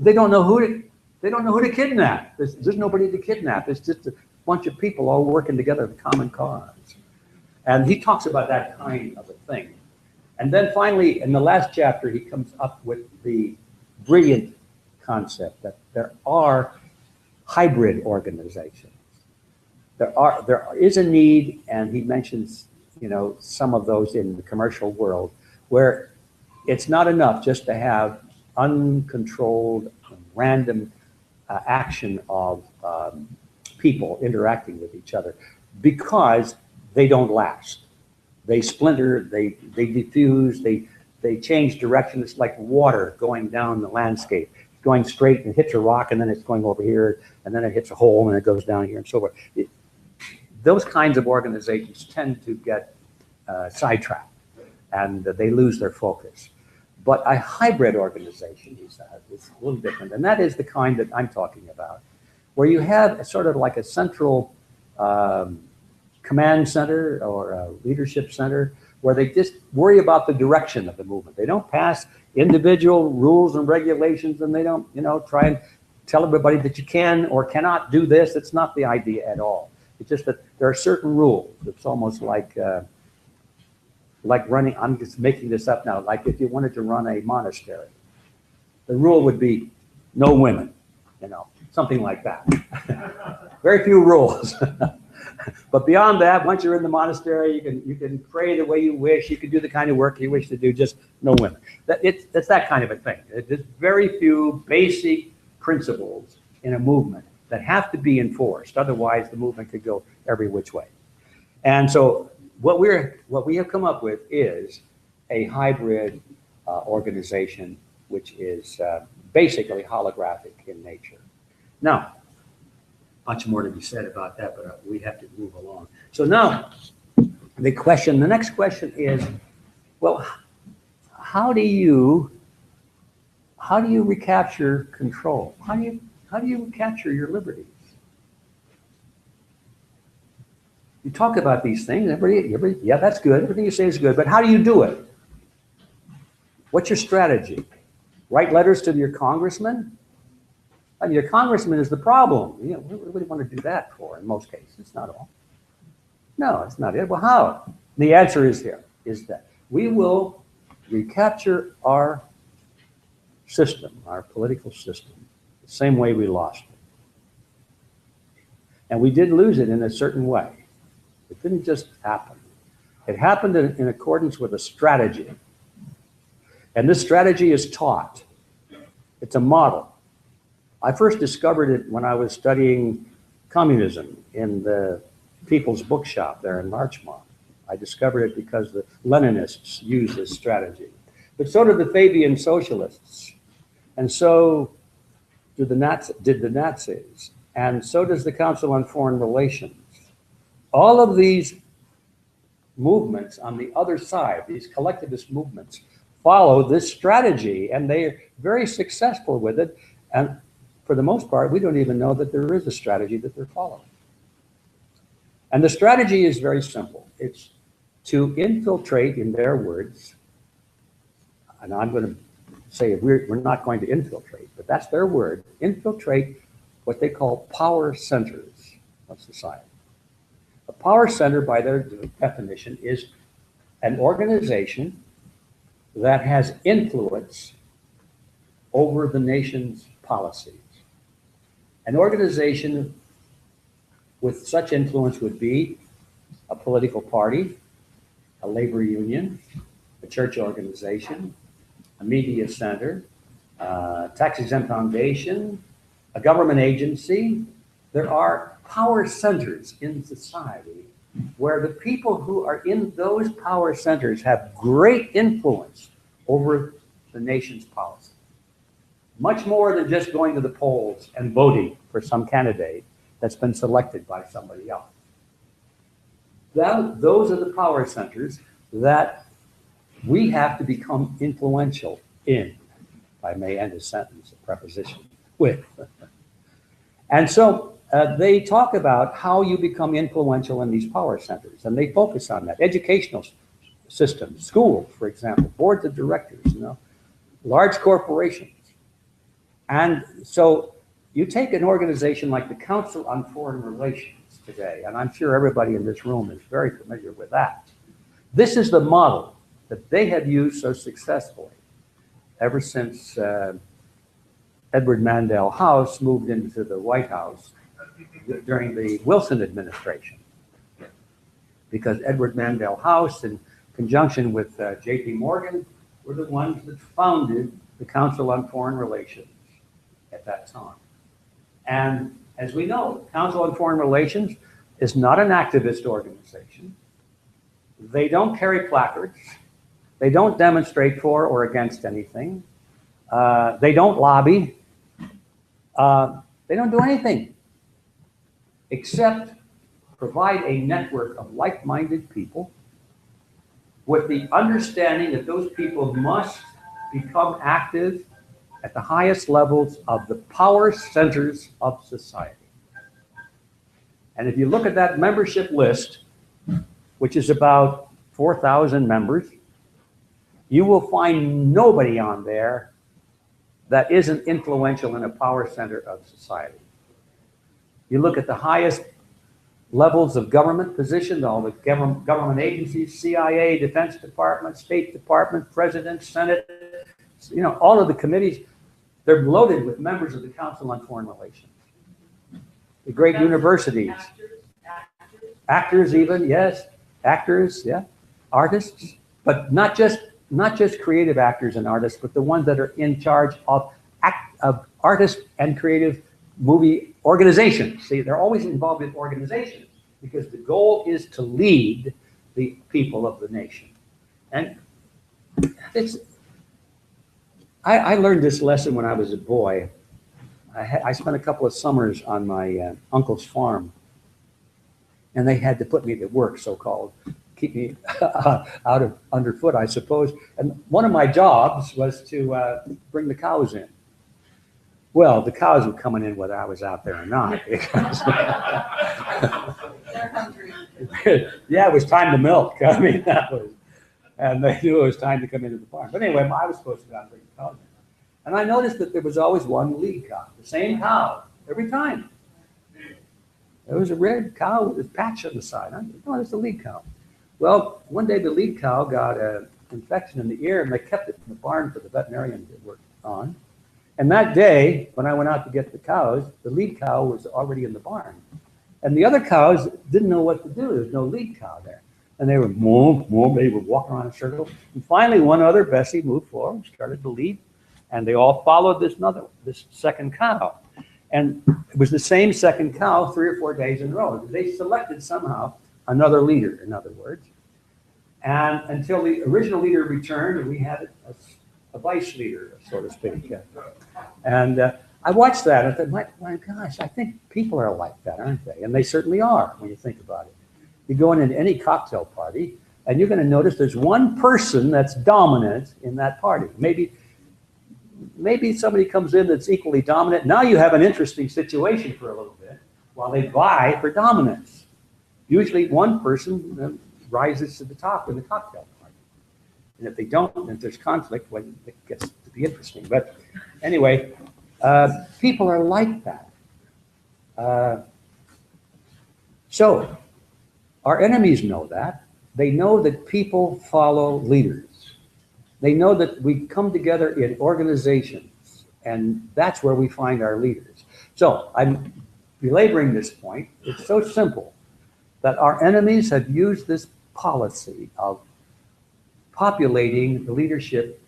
They don't know who to kidnap. There's nobody to kidnap. It's just a bunch of people all working together with a common cause. And he talks about that kind of a thing. And then finally, in the last chapter, he comes up with the brilliant concept that there are hybrid organizations. There is a need, and he mentions, you know, some of those in the commercial world, where it's not enough just to have uncontrolled, random action of people interacting with each other, because they don't last. They splinter, they diffuse, they change direction. It's like water going down the landscape, going straight and hits a rock, and then it's going over here, and then it hits a hole, and it goes down here, and so forth. Those kinds of organizations tend to get sidetracked, and they lose their focus. But a hybrid organization is a little different, and that is the kind that I'm talking about, where you have sort of like a central command center or a leadership center, where they just worry about the direction of the movement. They don't pass individual rules and regulations, and they don't, you know, try and tell everybody that you can or cannot do this. It's not the idea at all. It's just that there are certain rules. It's almost like running, I'm just making this up now, like if you wanted to run a monastery, the rule would be no women, you know, something like that. Very few rules. But beyond that, once you're in the monastery, you can pray the way you wish. You can do the kind of work you wish to do, just no women. It's that kind of a thing. There's very few basic principles in a movement that have to be enforced. Otherwise, the movement could go every which way. And so what we have come up with is a hybrid organization, which is basically holographic in nature. Now, much more to be said about that, but we have to move along. So now, the next question is, well, how do you recapture control? How do you recapture your liberties? You talk about these things, everybody, yeah, that's good. Everything you say is good, but how do you do it? What's your strategy? Write letters to your congressman? I mean, your congressman is the problem. You know, what do you want to do that for in most cases? It's not all. No, it's not it. Well, how? The answer is here, is that we will recapture our system, our political system, the same way we lost it. And we did lose it in a certain way. It didn't just happen. It happened in accordance with a strategy. And this strategy is taught. It's a model. I first discovered it when I was studying communism in the People's Bookshop there in Larchmont. I discovered it because the Leninists used this strategy. But so did the Fabian socialists. And so did the Nazis. And so does the Council on Foreign Relations. All of these movements on the other side, these collectivist movements, follow this strategy, and they're very successful with it. And for the most part, we don't even know that there is a strategy that they're following. And the strategy is very simple. It's to infiltrate, in their words, and I'm going to say we're not going to infiltrate, but that's their word, infiltrate what they call power centers of society. A power center, by their definition, is an organization that has influence over the nation's policies. An organization with such influence would be a political party, a labor union, a church organization, a media center, a tax-exempt foundation, a government agency. There are power centers in society where the people who are in those power centers have great influence over the nation's policy. Much more than just going to the polls and voting for some candidate that's been selected by somebody else. Those are the power centers that we have to become influential in. If I may end a sentence, a preposition, with. And so they talk about how you become influential in these power centers, and they focus on that. Educational systems, schools, for example, boards of directors, large corporations. And so you take an organization like the Council on Foreign Relations today, and I'm sure everybody in this room is very familiar with that. This is the model that they have used so successfully ever since Edward Mandell House moved into the White House during the Wilson administration. Because Edward Mandell House, in conjunction with J.P. Morgan, were the ones that founded the Council on Foreign Relations at that time. And as we know, the Council on Foreign Relations is not an activist organization. They don't carry placards. They don't demonstrate for or against anything. They don't lobby. They don't do anything except provide a network of like-minded people with the understanding that those people must become active at the highest levels of the power centers of society. And if you look at that membership list, which is about 4,000 members, you will find nobody on there that isn't influential in a power center of society. You look at the highest levels of government position, all the government agencies, CIA, Defense Department, State Department, President, Senate, all of the committees, they're loaded with members of the Council on Foreign Relations. The great universities. actors even, yes, actors, yeah, artists, but not just creative actors and artists, but the ones that are in charge of artists and creative movie organizations. See, they're always involved in organizations because the goal is to lead the people of the nation. And I learned this lesson when I was a boy. I spent a couple of summers on my uncle's farm, and they had to put me to work, so-called, keep me out of underfoot, I suppose. And one of my jobs was to bring the cows in. Well, the cows were coming in whether I was out there or not. Because They're hungry. yeah, it was time to milk. I mean, that was, and they knew it was time to come into the farm. But anyway, I was supposed to go out and bring the cows in. And I noticed that there was always one lead cow, the same cow, every time. There was a red cow with a patch on the side. I thought, oh, that's the lead cow. Well, one day the lead cow got an infection in the ear, and they kept it in the barn for the veterinarian to work on. And that day, when I went out to get the cows, the lead cow was already in the barn. And the other cows didn't know what to do. There was no lead cow there. And they were moo, moo, they were walking around in circles. And finally, one other, Bessie, moved forward, started to lead. And they all followed this second cow. And it was the same second cow 3 or 4 days in a row. They selected somehow another leader, in other words. And until the original leader returned, and we had a vice leader, so to speak. And I watched that and I thought, my gosh, I think people are like that, aren't they? And they certainly are when you think about it. You go into any cocktail party, and you're going to notice there's one person that's dominant in that party. Maybe somebody comes in that's equally dominant. Now you have an interesting situation for a little bit while they vie for dominance. Usually one person rises to the top in the cocktail party. And if they don't, and if there's conflict, well, it gets to be interesting. But anyway, people are like that. So our enemies know that. They know that people follow leaders. They know that we come together in organizations, and that's where we find our leaders. So I'm belaboring this point. It's so simple that our enemies have used this policy of populating the leadership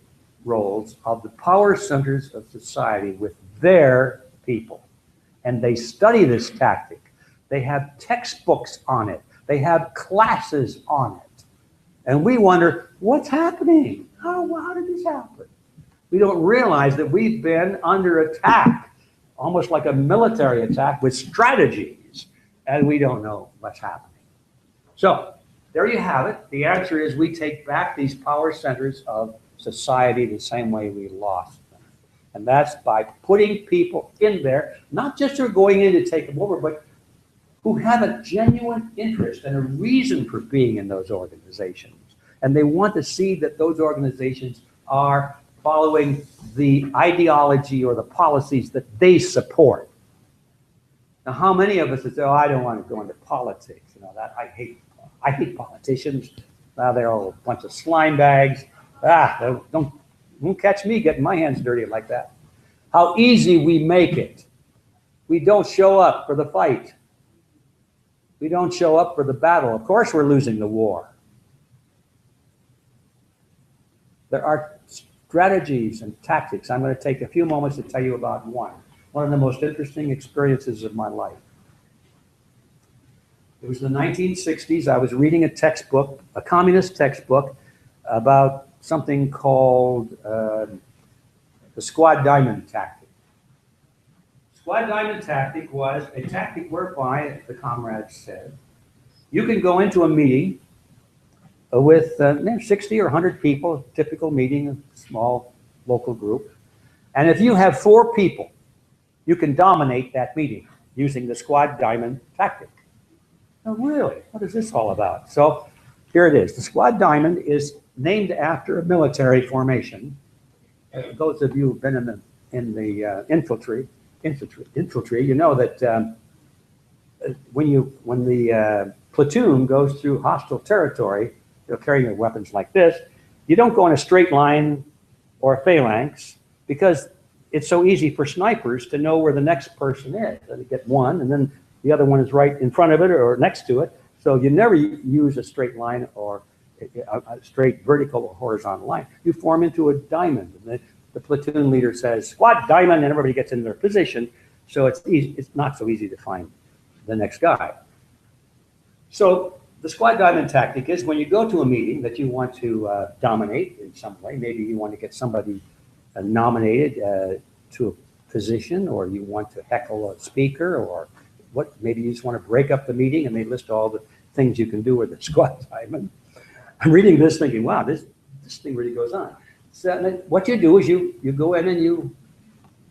roles of the power centers of society with their people. And they study this tactic. They have textbooks on it. They have classes on it. And we wonder, what's happening? How did this happen? We don't realize that we've been under attack, almost like a military attack with strategies, and we don't know what's happening. So there you have it. The answer is we take back these power centers of society the same way we lost them. And that's by putting people in there, not just who are going in to take them over, but who have a genuine interest and a reason for being in those organizations. And they want to see that those organizations are following the ideology or the policies that they support. Now, how many of us say, oh, I don't want to go into politics. You know, that I hate politicians. They're all a bunch of slime bags. Don't catch me getting my hands dirty like that. How easy we make it. We don't show up for the fight. We don't show up for the battle. Of course, we're losing the war. There are strategies and tactics. I'm going to take a few moments to tell you about one of the most interesting experiences of my life. It was the 1960s. I was reading a textbook, a communist textbook, about something called the Squad Diamond tactic. Squad Diamond tactic was a tactic whereby, the comrades said, you can go into a meeting with 60 or 100 people, typical meeting, a small local group. And if you have 4 people, you can dominate that meeting using the Squad Diamond tactic. Now, really, what is this all about? So here it is. The Squad Diamond is named after a military formation. Those of you who've been in the infantry, you know that when the platoon goes through hostile territory, they're carrying their weapons like this. You don't go in a straight line or a phalanx because it's so easy for snipers to know where the next person is. They get one, and then the other one is right in front of it or next to it. So you never use a straight line or a straight vertical or horizontal line. You form into a diamond. And the platoon leader says, squad diamond, and everybody gets in their position. So it's easy, it's not so easy to find the next guy. So the squad diamond tactic is when you go to a meeting that you want to dominate in some way, maybe you want to get somebody nominated to a position, or you want to heckle a speaker, or what, maybe you just want to break up the meeting and they list all the things you can do with the squad diamond. I'm reading this thinking, wow, this thing really goes on. So what you do is you go in and you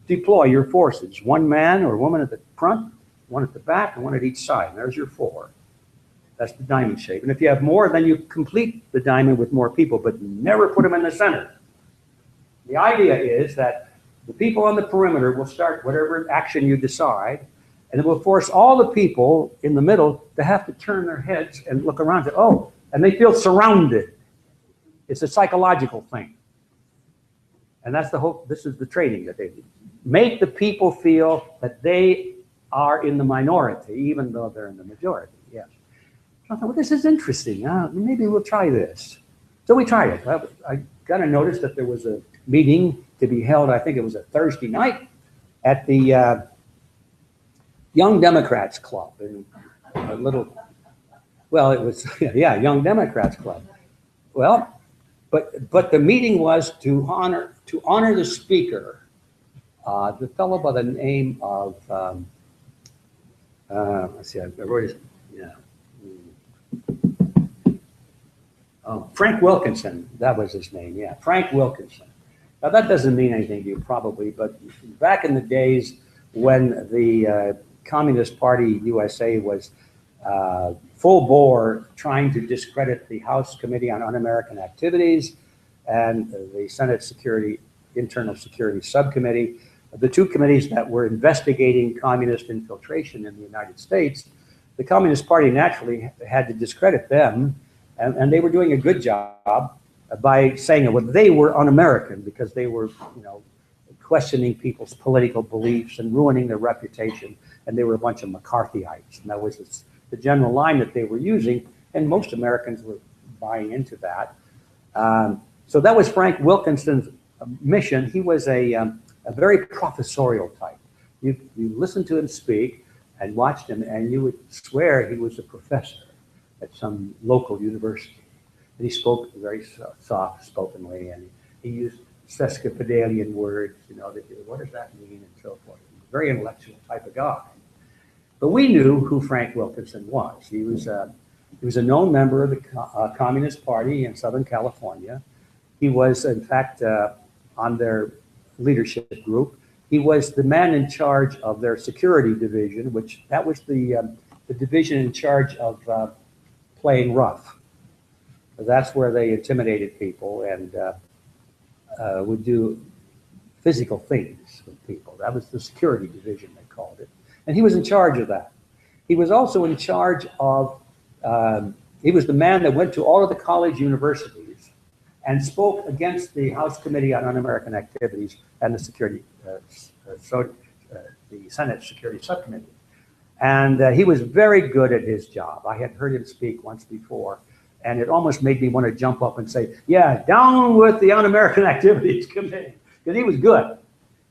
deploy your forces, one man or woman at the front, one at the back, and one at each side. And there's your 4. That's the diamond shape. And if you have more, then you complete the diamond with more people, but never put them in the center. The idea is that the people on the perimeter will start whatever action you decide, and it will force all the people in the middle to have to turn their heads and look around and say, oh, and they feel surrounded. It's a psychological thing. And that's the whole, this is the training that they do. Make the people feel that they are in the minority, even though they're in the majority, yes. So I thought, well, this is interesting. Maybe we'll try this. So we tried it. I got a notice that there was a meeting to be held, I think it was a Thursday night, at the Young Democrats Club in a little, well, it was, yeah, Young Democrats Club. Well, but the meeting was to honor the speaker, the fellow by the name of, let's see, I wrote his, yeah. Oh, Frank Wilkinson, that was his name, yeah, Frank Wilkinson. Now that doesn't mean anything to you probably, but back in the days when the Communist Party USA was full bore trying to discredit the House Committee on Un-American Activities and the Senate Internal Security Subcommittee, the 2 committees that were investigating communist infiltration in the United States, the Communist Party naturally had to discredit them, and they were doing a good job by saying, well, they were un-American because they were, you know, questioning people's political beliefs and ruining their reputation, and they were a bunch of McCarthyites, and that was the general line that they were using, and most Americans were buying into that. So that was Frank Wilkinson's mission. He was a very professorial type. You listened to him speak and watched him, and you would swear he was a professor at some local university. And he spoke very soft-spokenly, and he used sesquipedalian words, you know, that, what does that mean, and so forth. Very intellectual type of guy. But we knew who Frank Wilkinson was. He was a known member of the Communist Party in Southern California. He was, in fact, on their leadership group. He was the man in charge of their security division, which that was the division in charge of playing rough. That's where they intimidated people and would do physical things with people. That was the security division, they called it. And he was in charge of that. He was also in charge of, he was the man that went to all of the college universities and spoke against the House Committee on Un-American Activities and the the Senate Security Subcommittee. And he was very good at his job. I had heard him speak once before, and it almost made me want to jump up and say, yeah, down with the Un-American Activities Committee, because he was good.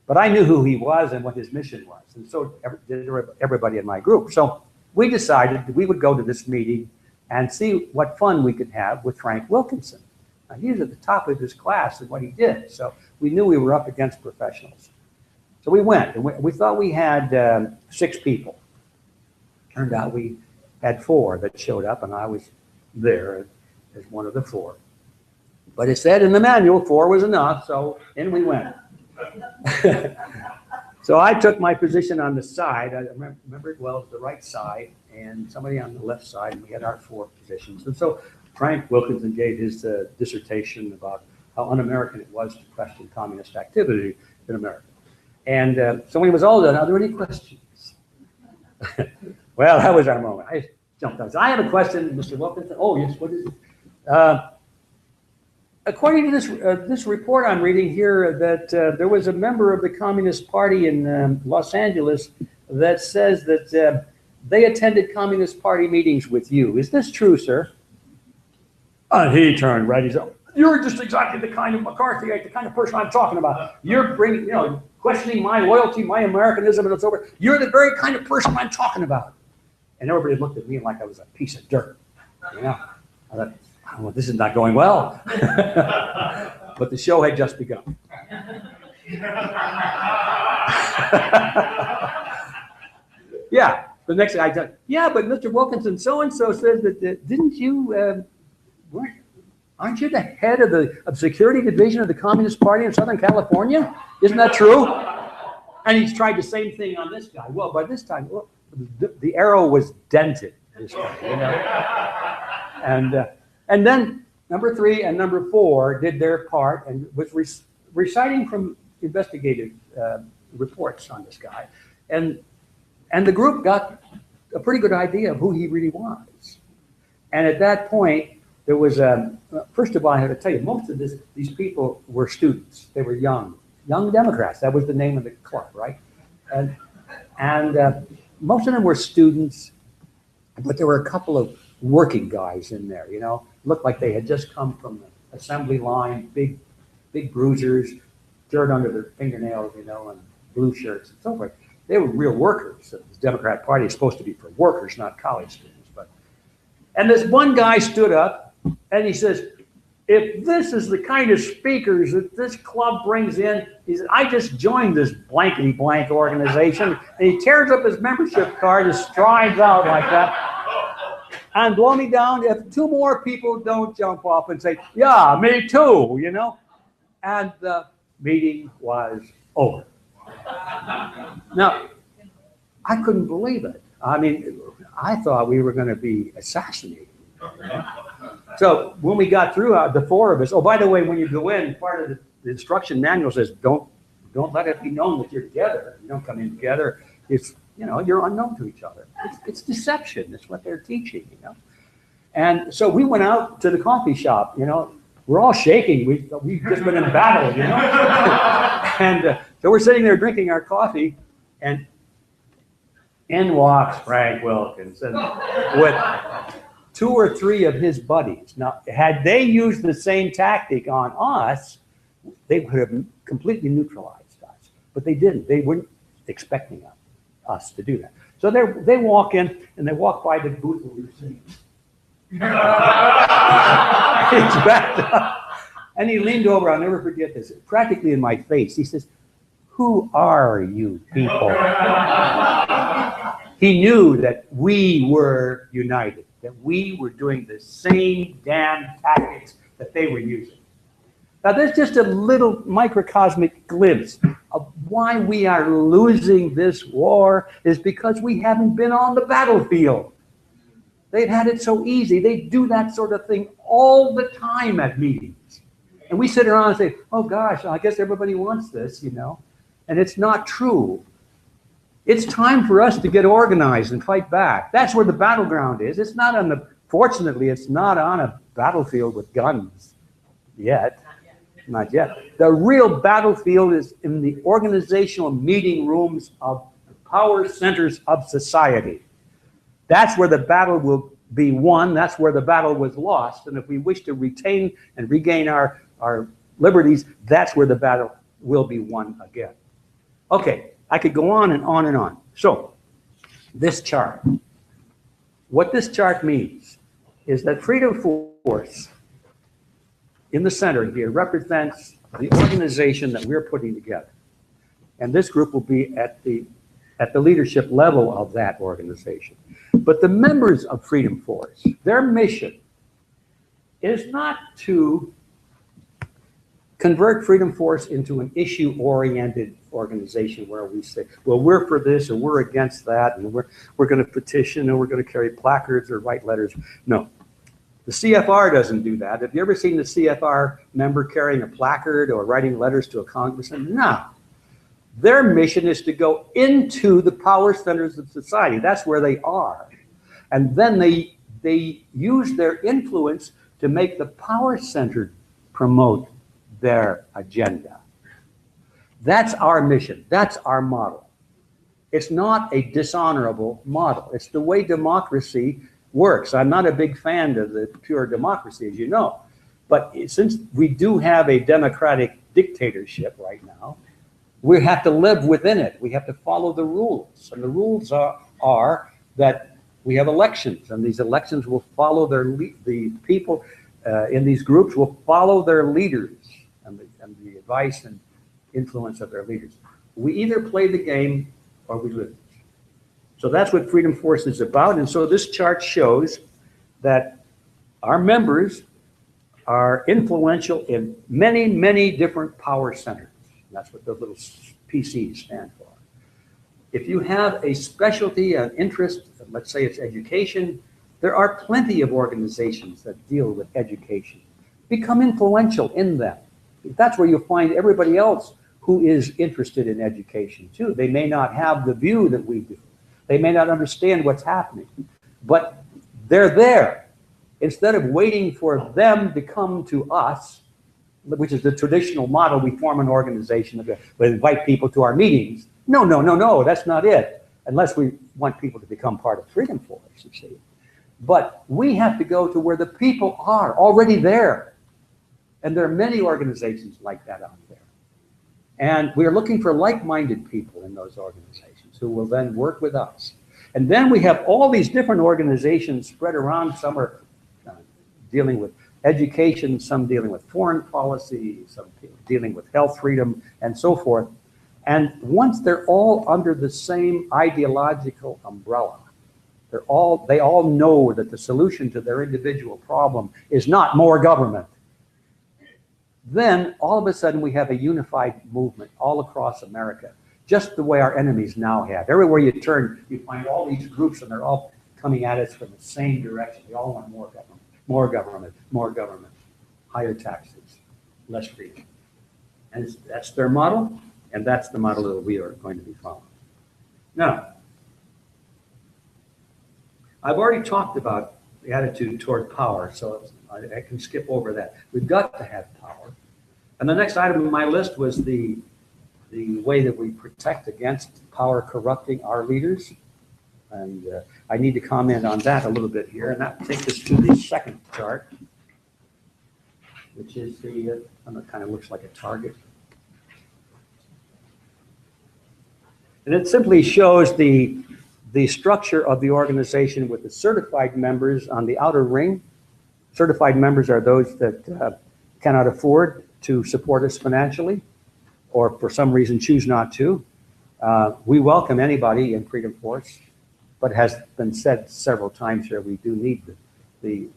But I knew who he was and what his mission was, and so did everybody in my group. So we decided that we would go to this meeting and see what fun we could have with Frank Wilkinson. Now, he was at the top of his class in what he did, so we knew we were up against professionals. So we went, and we thought we had 6 people. Turned out we had 4 that showed up, and I was there as one of the 4. But it said in the manual 4 was enough, so in we went. So I took my position on the side. I remember it well, it was the right side, and somebody on the left side, and we had our 4 positions. And so Frank Wilkinson gave his dissertation about how un-American it was to question communist activity in America. And so when he was all done, are there any questions? Well, that was our moment. I jumped up. So I have a question, Mr. Wilkinson. Oh, yes, what is it? According to this report I'm reading here, that there was a member of the Communist Party in Los Angeles that says that they attended Communist Party meetings with you. Is this true, sir? And he turned red. He said, you're just exactly the kind of McCarthyite, the kind of person I'm talking about. You're bringing, questioning my loyalty, my Americanism, and so forth. You're the very kind of person I'm talking about. And everybody looked at me like I was a piece of dirt. I thought, oh, this is not going well. But the show had just begun. Yeah, the next thing I said, yeah, but Mr. Wilkinson, so-and-so says that, didn't you, aren't you the head of the security division of the Communist Party in Southern California? Isn't that true? And he's tried the same thing on this guy. Well, by this time, look, the arrow was dented this time, And then number 3 and number 4 did their part and was reciting from investigative reports on this guy. And the group got a pretty good idea of who he really was. And at that point, there was first of all, I have to tell you, most of these people were students. They were young Democrats. That was the name of the club, right? And most of them were students, but there were a couple of working guys in there, looked like they had just come from the assembly line, big bruisers, dirt under their fingernails, and blue shirts and so forth. They were real workers. The Democrat Party is supposed to be for workers, not college students. And this one guy stood up and he says, if this is the kind of speakers that this club brings in, he said, I just joined this blankety blank organization. And he tears up his membership card and strides out like that. And blow me down if 2 more people don't jump up and say, yeah, me too, And the meeting was over. Now, I couldn't believe it. I mean, I thought we were going to be assassinated. So when we got through, the 4 of us, oh, by the way, when you go in, part of the instruction manual says, don't let it be known that you're together. You don't come in together. It's, you're unknown to each other. It's deception. It's what they're teaching, And so we went out to the coffee shop, we're all shaking. We've just been in battle, And so we're sitting there drinking our coffee, and in walks Frank Wilkinson with 2 or 3 of his buddies. Now, had they used the same tactic on us, they would have completely neutralized us. But they didn't. They weren't expecting us to do that. So they walk in, and they walk by the booth where we were sitting. He's backed up. And he leaned over, I'll never forget this, practically in my face. He says, who are you people? He knew that we were united, that we were doing the same damn tactics that they were using. Now, there's just a little microcosmic glimpse of why we are losing this war is because we haven't been on the battlefield. They've had it so easy. They do that sort of thing all the time at meetings. And we sit around and say, oh gosh, I guess everybody wants this, And it's not true. It's time for us to get organized and fight back. That's where the battleground is. It's not fortunately, it's not on a battlefield with guns yet. Not yet. The real battlefield is in the organizational meeting rooms of the power centers of society. That's where the battle will be won. That's where the battle was lost. And if we wish to retain and regain our liberties, that's where the battle will be won again. Okay, I could go on and on and on. So, this chart. What this chart means is that Freedom Force in the center here represents the organization that we're putting together. And this group will be at the leadership level of that organization. But the members of Freedom Force, their mission is not to convert Freedom Force into an issue-oriented organization where we say, well, we're for this or we're against that, and we're going to petition and we're going to carry placards or write letters. No, the CFR doesn't do that. Have you ever seen the CFR member carrying a placard or writing letters to a congressman? No. Their mission is to go into the power centers of society. That's where they are. And then they use their influence to make the power center promote their agenda. That's our mission. That's our model. It's not a dishonorable model. It's the way democracy works. I'm not a big fan of the pure democracy, as you know. But since we do have a democratic dictatorship right now, we have to live within it. We have to follow the rules. And the rules are that we have elections, and these elections will follow the people in these groups will follow their leaders and the advice and influence of their leaders. We either play the game or we lose. So that's what Freedom Force is about. And so this chart shows that our members are influential in many, many different power centers. That's what those little PCs stand for. If you have a specialty, an interest, let's say it's education, there are plenty of organizations that deal with education. Become influential in them. That's where you'll find everybody else who is interested in education too. They may not have the view that we do. They may not understand what's happening, but they're there. Instead of waiting for them to come to us, which is the traditional model, we form an organization, we invite people to our meetings. No, that's not it. Unless we want people to become part of Freedom Force, you see. But we have to go to where the people are already there. And there are many organizations like that out there. And we're looking for like-minded people in those organizations who will then work with us. And then we have all these different organizations spread around. Some are dealing with education, some dealing with foreign policy, some dealing with health freedom, and so forth. And once they're all under the same ideological umbrella, they all know that the solution to their individual problem is not more government. Then all of a sudden we have a unified movement all across America, just the way our enemies now have. Everywhere you turn, you find all these groups and they're all coming at us from the same direction. They all want more government, more government, more government, higher taxes, less freedom. And that's their model, and that's the model that we are going to be following. Now, I've already talked about the attitude toward power, so I can skip over that. We've got to have power. And the next item on my list was the way that we protect against power corrupting our leaders. And I need to comment on that a little bit here. And that takes us to the second chart, which is the, it kind of looks like a target. And it simply shows the structure of the organization with the certified members on the outer ring. Certified members are those that cannot afford to support us financially or for some reason choose not to. We welcome anybody in Freedom Force, but it has been said several times here, we do need the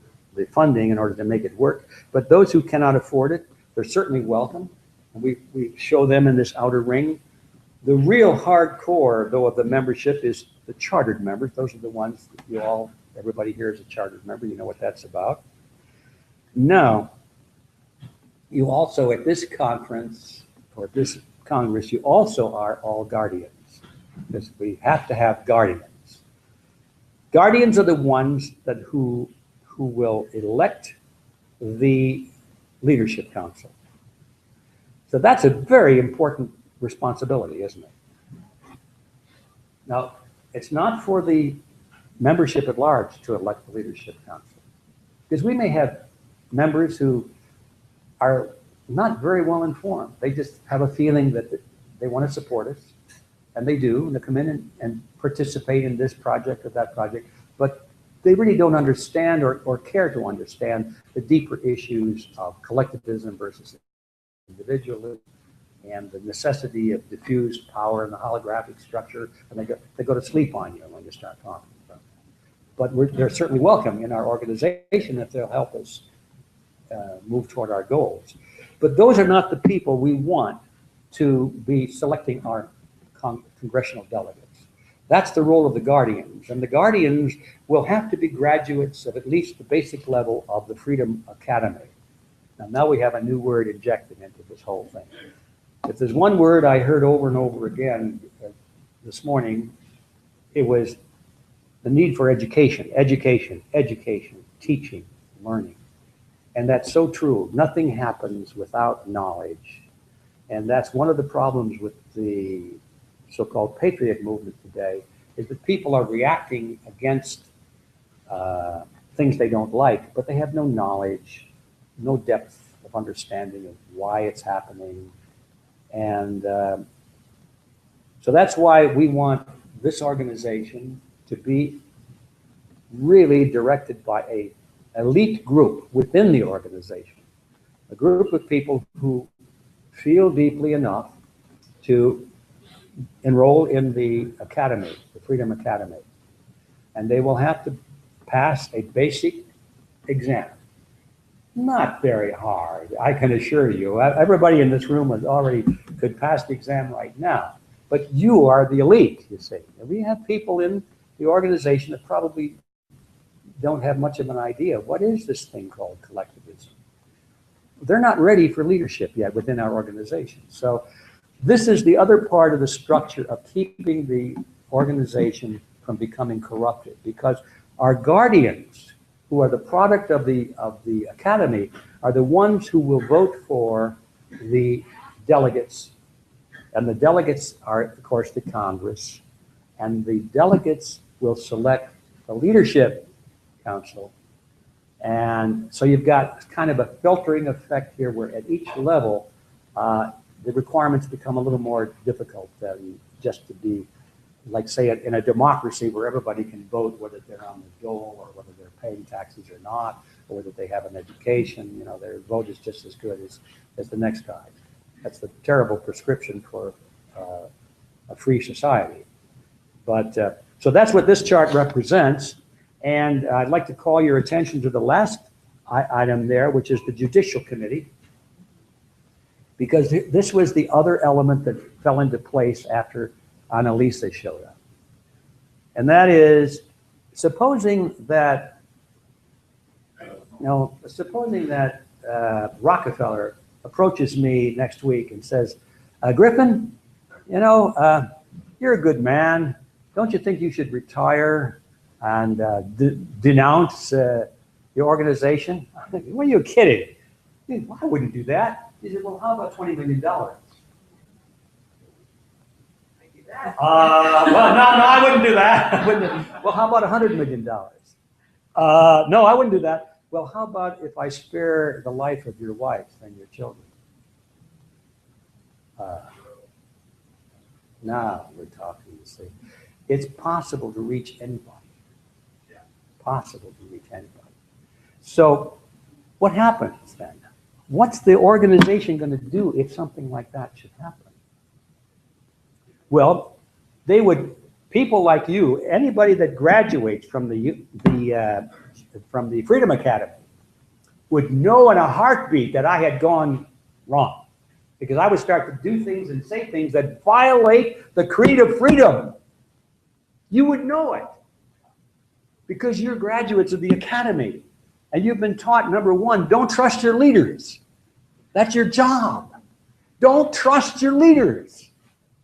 funding in order to make it work. But those who cannot afford it, they're certainly welcome. And we show them in this outer ring. The real hardcore, though, of the membership is the chartered members. Those are the ones that everybody here is a chartered member. You know what that's about. Now, you also at this conference or this Congress, you also are all guardians, because we have to have guardians. Guardians are the ones that who will elect the leadership council. So that's a very important responsibility, isn't it? Now, it's not for the membership at large to elect the leadership council, because we may have members who are not very well informed. They just have a feeling that they want to support us, and they do, and they come in and participate in this project or that project, but they really don't understand or care to understand the deeper issues of collectivism versus individualism and the necessity of diffused power and the holographic structure, and they go to sleep on you when you start talking about that. But they're certainly welcome in our organization if they'll help us move toward our goals. But those are not the people we want to be selecting our congressional delegates. That's the role of the guardians, and the guardians will have to be graduates of at least the basic level of the Freedom Academy. Now we have a new word injected into this whole thing. If there's one word I heard over and over again this morning, it was the need for education, education, education, teaching, learning. And that's so true. Nothing happens without knowledge. And that's one of the problems with the so-called patriot movement today is that people are reacting against things they don't like, but they have no knowledge, no depth of understanding of why it's happening. And so that's why we want this organization to be really directed by a elite group within the organization, a group of people who feel deeply enough to enroll in the academy, the Freedom Academy. And they will have to pass a basic exam. Not very hard, I can assure you. Everybody in this room could pass the exam right now. But you are the elite, you see. And we have people in the organization that probably don't have much of an idea. What is this thing called collectivism? They're not ready for leadership yet within our organization. So this is the other part of the structure of keeping the organization from becoming corrupted, because our guardians, who are the product of the academy, are the ones who will vote for the delegates. And the delegates are, of course, the Congress. And the delegates will select the leadership council. And so you've got kind of a filtering effect here where at each level, the requirements become a little more difficult than just to be, like say in a democracy where everybody can vote whether they're on the dole or whether they're paying taxes or not, or whether they have an education, you know, their vote is just as good as the next guy. That's the terrible prescription for a free society. But so that's what this chart represents. And I'd like to call your attention to the last item there, which is the Judicial Committee, because this was the other element that fell into place after Annalisa showed up. And that is, supposing that Rockefeller approaches me next week and says, Griffin, you know, you're a good man. Don't you think you should retire and denounce your organization? I'm thinking, what are you kidding? I wouldn't do that. He said, well, how about $20 million? Well, no, I wouldn't do that. Well, how about $100 million? No, I wouldn't do that. Well, how about if I spare the life of your wife and your children? Now we're talking, you see. It's possible to reach anybody. Possible to reach anybody. So what happens then? What's the organization going to do if something like that should happen? Well, people like you, anybody that graduates from the Freedom Academy would know in a heartbeat that I had gone wrong, because I would start to do things and say things that violate the creed of freedom. You would know it, because you're graduates of the academy and you've been taught, number one, don't trust your leaders. That's your job. Don't trust your leaders.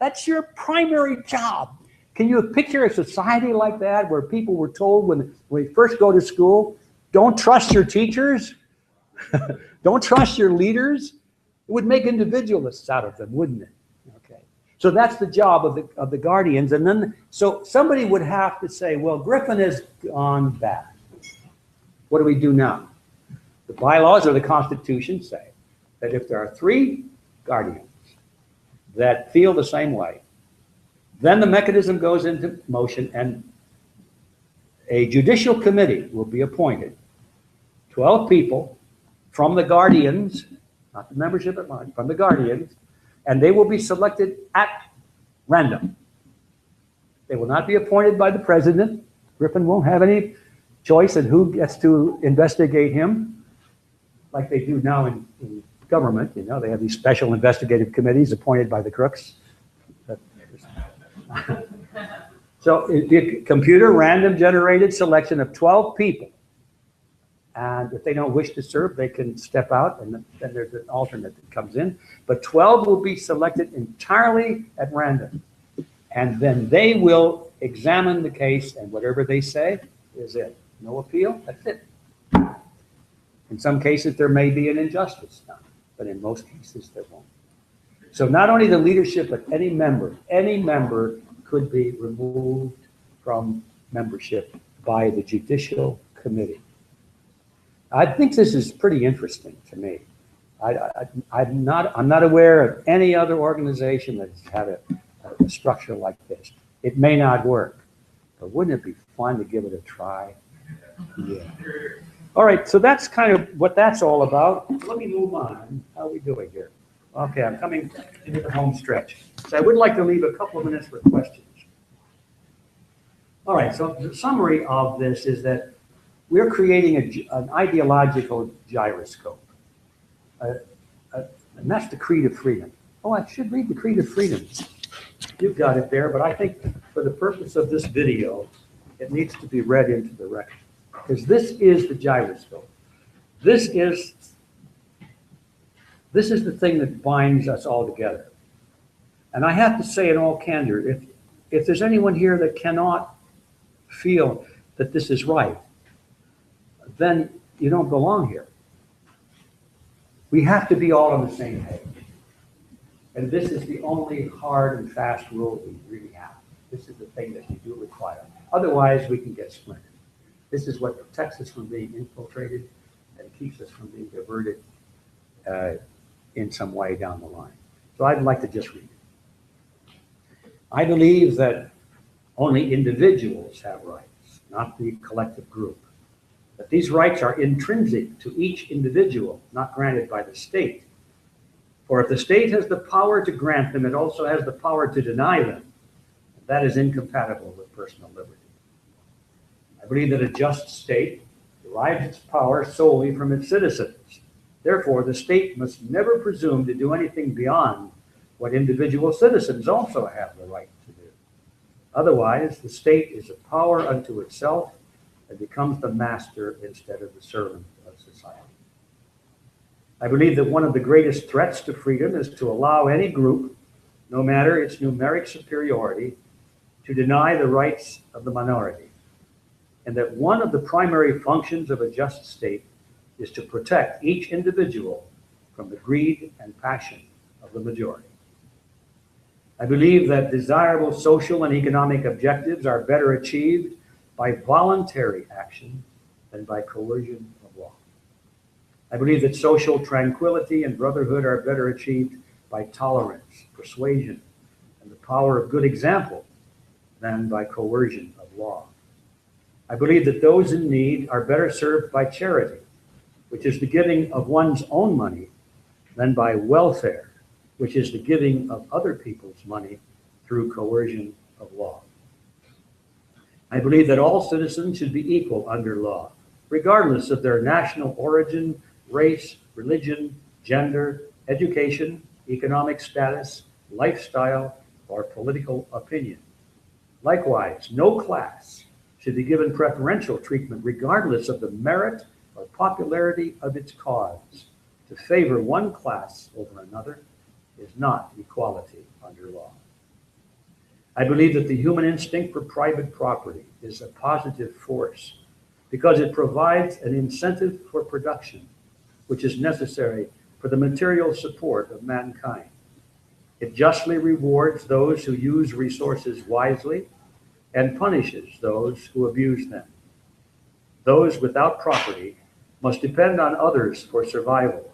That's your primary job. Can you picture a society like that where people were told when we first go to school, don't trust your teachers, don't trust your leaders? It would make individualists out of them, wouldn't it? Okay. So that's the job of the guardians. And then, so somebody would have to say, well, Griffin has gone bad. What do we do now? The bylaws or the Constitution say that if there are 3 guardians that feel the same way, then the mechanism goes into motion and a judicial committee will be appointed. 12 people from the guardians, not the membership at large, from the guardians, and they will be selected at random. They will not be appointed by the president. Griffin won't have any choice in who gets to investigate him, like they do now in government. You know, they have these special investigative committees appointed by the crooks. So the computer random generated selection of 12 people. And if they don't wish to serve, they can step out, and then there's an alternate that comes in. But 12 will be selected entirely at random. And then they will examine the case, and whatever they say is it. No appeal, that's it. In some cases, there may be an injustice done, but in most cases, there won't. So not only the leadership, but any member could be removed from membership by the Judicial Committee. I think this is pretty interesting to me. I'm not aware of any other organization that's had a structure like this. It may not work, but wouldn't it be fun to give it a try? Yeah. All right, so that's kind of what that's all about. Let me move on. How are we doing here? Okay, I'm coming into the home stretch. So I would like to leave a couple of minutes for questions. All right, so the summary of this is that we're creating an ideological gyroscope. And that's the Creed of Freedom. Oh, I should read the Creed of Freedom. You've got it there, but I think for the purpose of this video, it needs to be read into the record. Because this is the gyroscope. This is the thing that binds us all together. And I have to say in all candor, if there's anyone here that cannot feel that this is right, then you don't belong here. We have to be all on the same page. And this is the only hard and fast rule we really have. This is the thing that we do require. Otherwise, we can get splintered. This is what protects us from being infiltrated and keeps us from being diverted in some way down the line. So I'd like to just read it. I believe that only individuals have rights, not the collective group. That these rights are intrinsic to each individual, not granted by the state. For if the state has the power to grant them, it also has the power to deny them. That is incompatible with personal liberty. I believe that a just state derives its power solely from its citizens. Therefore, the state must never presume to do anything beyond what individual citizens also have the right to do. Otherwise, the state is a power unto itself and becomes the master instead of the servant of society. I believe that one of the greatest threats to freedom is to allow any group, no matter its numeric superiority, to deny the rights of the minority, and that one of the primary functions of a just state is to protect each individual from the greed and passion of the majority. I believe that desirable social and economic objectives are better achieved by voluntary action than by coercion of law. I believe that social tranquility and brotherhood are better achieved by tolerance, persuasion, and the power of good example than by coercion of law. I believe that those in need are better served by charity, which is the giving of one's own money, than by welfare, which is the giving of other people's money through coercion of law. I believe that all citizens should be equal under law, regardless of their national origin, race, religion, gender, education, economic status, lifestyle, or political opinion. Likewise, no class should be given preferential treatment regardless of the merit or popularity of its cause. To favor one class over another is not equality under law. I believe that the human instinct for private property is a positive force because it provides an incentive for production, which is necessary for the material support of mankind. It justly rewards those who use resources wisely and punishes those who abuse them. Those without property must depend on others for survival,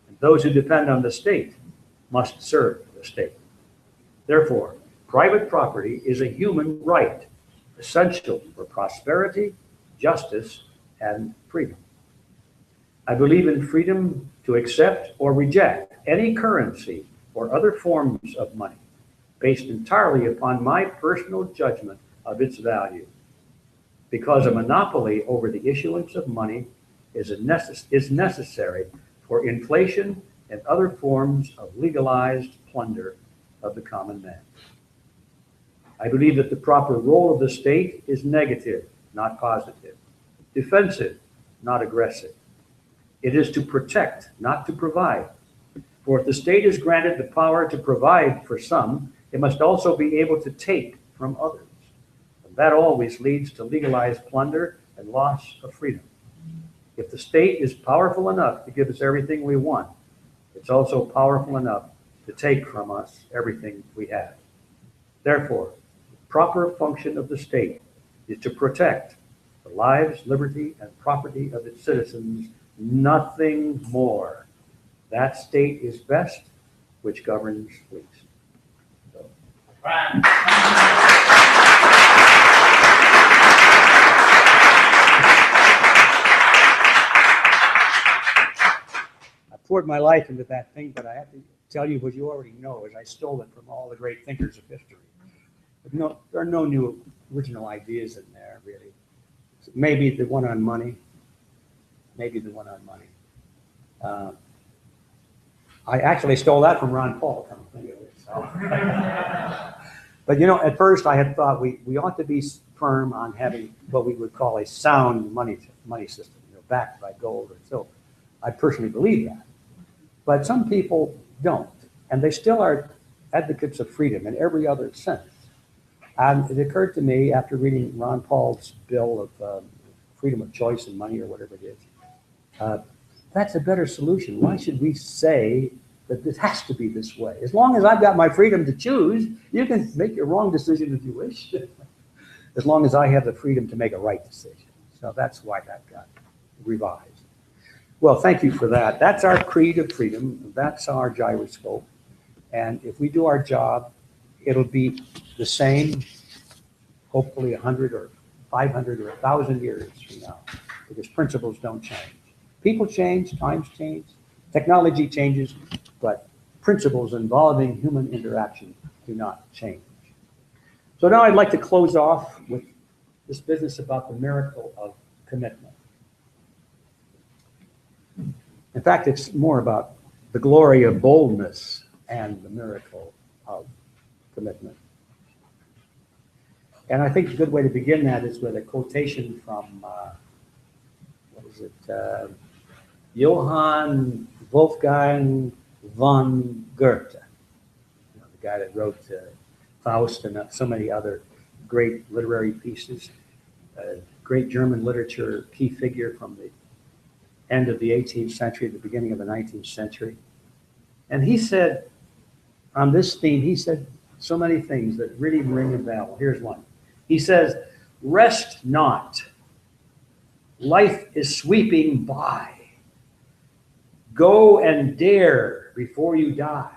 and those who depend on the state must serve the state. Therefore, private property is a human right, essential for prosperity, justice, and freedom. I believe in freedom to accept or reject any currency or other forms of money based entirely upon my personal judgment of its value, because a monopoly over the issuance of money is necessary for inflation and other forms of legalized plunder of the common man. I believe that the proper role of the state is negative, not positive, defensive, not aggressive. It is to protect, not to provide. For if the state is granted the power to provide for some, it must also be able to take from others. And that always leads to legalized plunder and loss of freedom. If the state is powerful enough to give us everything we want, it's also powerful enough to take from us everything we have. Therefore, the proper function of the state is to protect the lives, liberty, and property of its citizens, nothing more. That state is best which governs least. So, I poured my life into that thing, but I have to tell you what you already know is I stole it from all the great thinkers of history. No, there are no new original ideas in there, really. Maybe the one on money. Maybe the one on money. I actually stole that from Ron Paul, come to think of it. So. But you know, at first I had thought we ought to be firm on having what we would call a sound money system, you know, backed by gold or silver. I personally believe that. But some people don't, and they still are advocates of freedom in every other sense. And it occurred to me after reading Ron Paul's bill of freedom of choice and money or whatever it is, that's a better solution. Why should we say that this has to be this way? As long as I've got my freedom to choose, you can make your wrong decision if you wish, as long as I have the freedom to make a right decision. So that's why that got revised. Well, thank you for that. That's our creed of freedom. That's our gyroscope. And if we do our job, it'll be the same, hopefully 100 or 500 or 1,000 years from now, because principles don't change. People change, times change, technology changes, but principles involving human interaction do not change. So now I'd like to close off with this business about the miracle of commitment. In fact, it's more about the glory of boldness and the miracle of commitment. And I think a good way to begin that is with a quotation from, Johann Wolfgang von Goethe, you know, the guy that wrote Faust and so many other great literary pieces, great German literature key figure from the end of the 18th century, the beginning of the 19th century. And he said, on this theme, he said so many things that really ring a bell. Here's one. He says, "Rest not. Life is sweeping by. Go and dare before you die.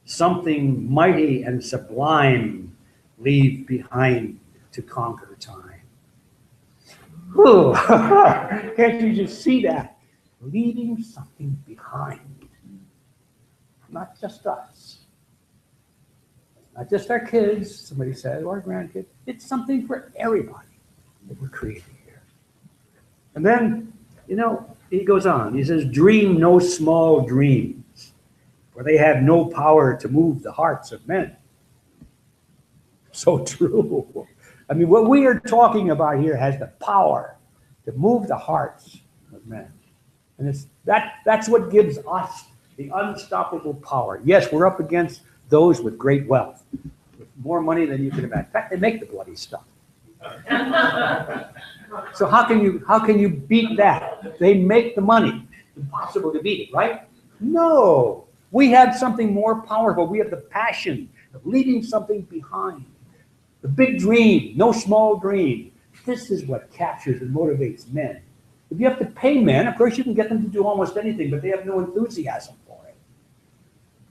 Something mighty and sublime leave behind to conquer time." Ooh. Can't you just see that? Leaving something behind. Not just us. Not just our kids, somebody said, or our grandkids. It's something for everybody that we're creating here. And then, you know, he goes on. He says, "Dream no small dreams, for they have no power to move the hearts of men." So true. I mean, what we are talking about here has the power to move the hearts of men. And that's what gives us the unstoppable power. Yes, we're up against those with great wealth, with more money than you can imagine. In fact, they make the bloody stuff. So how can you beat that? They make the money. Impossible to beat it, right? No. We have something more powerful. We have the passion of leaving something behind. The big dream, no small dream. This is what captures and motivates men. If you have to pay men, of course you can get them to do almost anything, but they have no enthusiasm for it.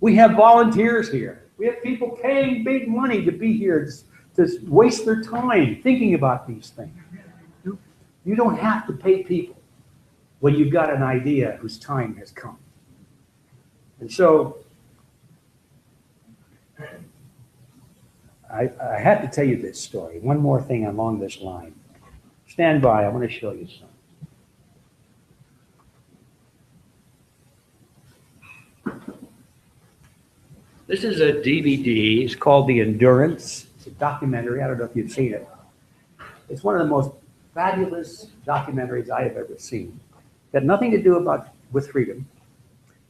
We have volunteers here. We have people paying big money to be here to waste their time thinking about these things. You don't have to pay people when you've got an idea whose time has come. And so I had to tell you this story. One more thing along this line. Stand by, I want to show you something. This is a DVD. It's called The Endurance. It's a documentary. I don't know if you've seen it. It's one of the most fabulous documentaries I have ever seen. It had nothing to do with freedom.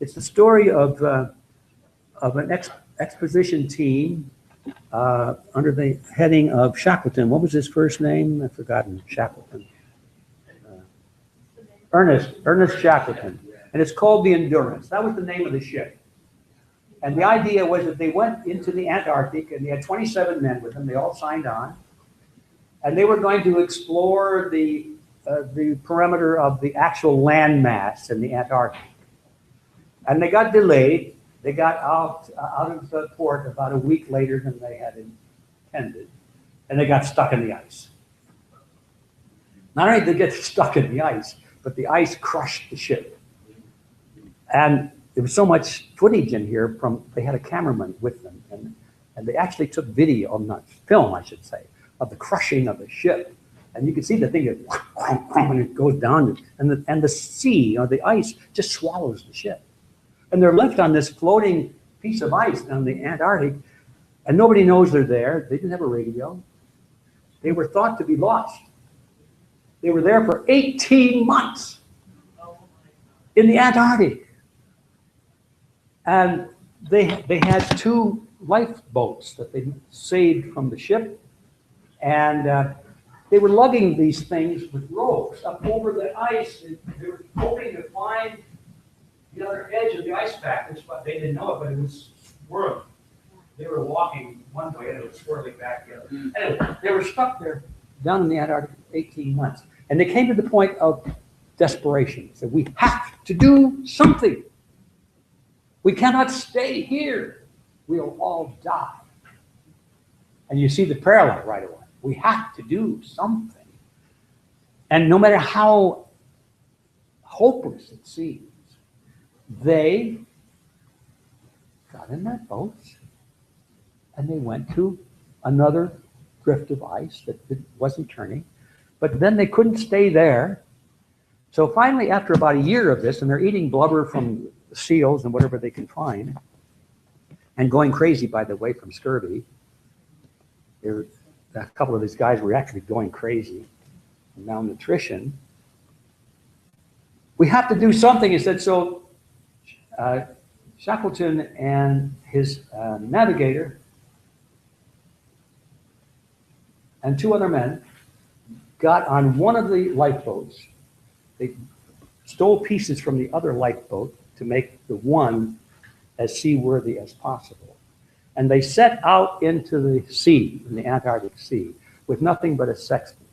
It's the story of an exposition team under the heading of Shackleton. What was his first name? I've forgotten. Shackleton. Ernest Shackleton. And it's called The Endurance. That was the name of the ship. And the idea was that they went into the Antarctic, and they had 27 men with them. They all signed on. And they were going to explore the perimeter of the actual landmass in the Antarctic. And they got delayed. They got out of the port about a week later than they had intended. And they got stuck in the ice. Not only did they get stuck in the ice, but the ice crushed the ship. And there was so much footage in here they had a cameraman with them. And they actually took video, not film, I should say, of the crushing of the ship. And you can see the thing and it goes down, and the sea or the ice just swallows the ship. And they're left on this floating piece of ice on the Antarctic, and nobody knows they're there. They didn't have a radio. They were thought to be lost. They were there for 18 months in the Antarctic. And they had 2 lifeboats that they saved from the ship. And they were lugging these things with ropes up over the ice. And they were hoping to find the other edge of the ice pack. They didn't know it, but it was swirling. They were walking one way and it was swirling back the other. Anyway, they were stuck there down in the Antarctic for 18 months. And they came to the point of desperation. They said, we have to do something. We cannot stay here. We'll all die. And you see the parallel right away. We have to do something. And no matter how hopeless it seems, they got in their boats and they went to another drift of ice that wasn't turning. But then they couldn't stay there. So finally, after about a year of this, and they're eating blubber from seals and whatever they can find, and going crazy, by the way, from scurvy. A couple of these guys were actually going crazy, malnutrition. We have to do something, he said. So Shackleton and his navigator and 2 other men got on one of the lifeboats. They stole pieces from the other lifeboat to make the one as seaworthy as possible. And they set out into the sea, in the Antarctic Sea, with nothing but a sextant.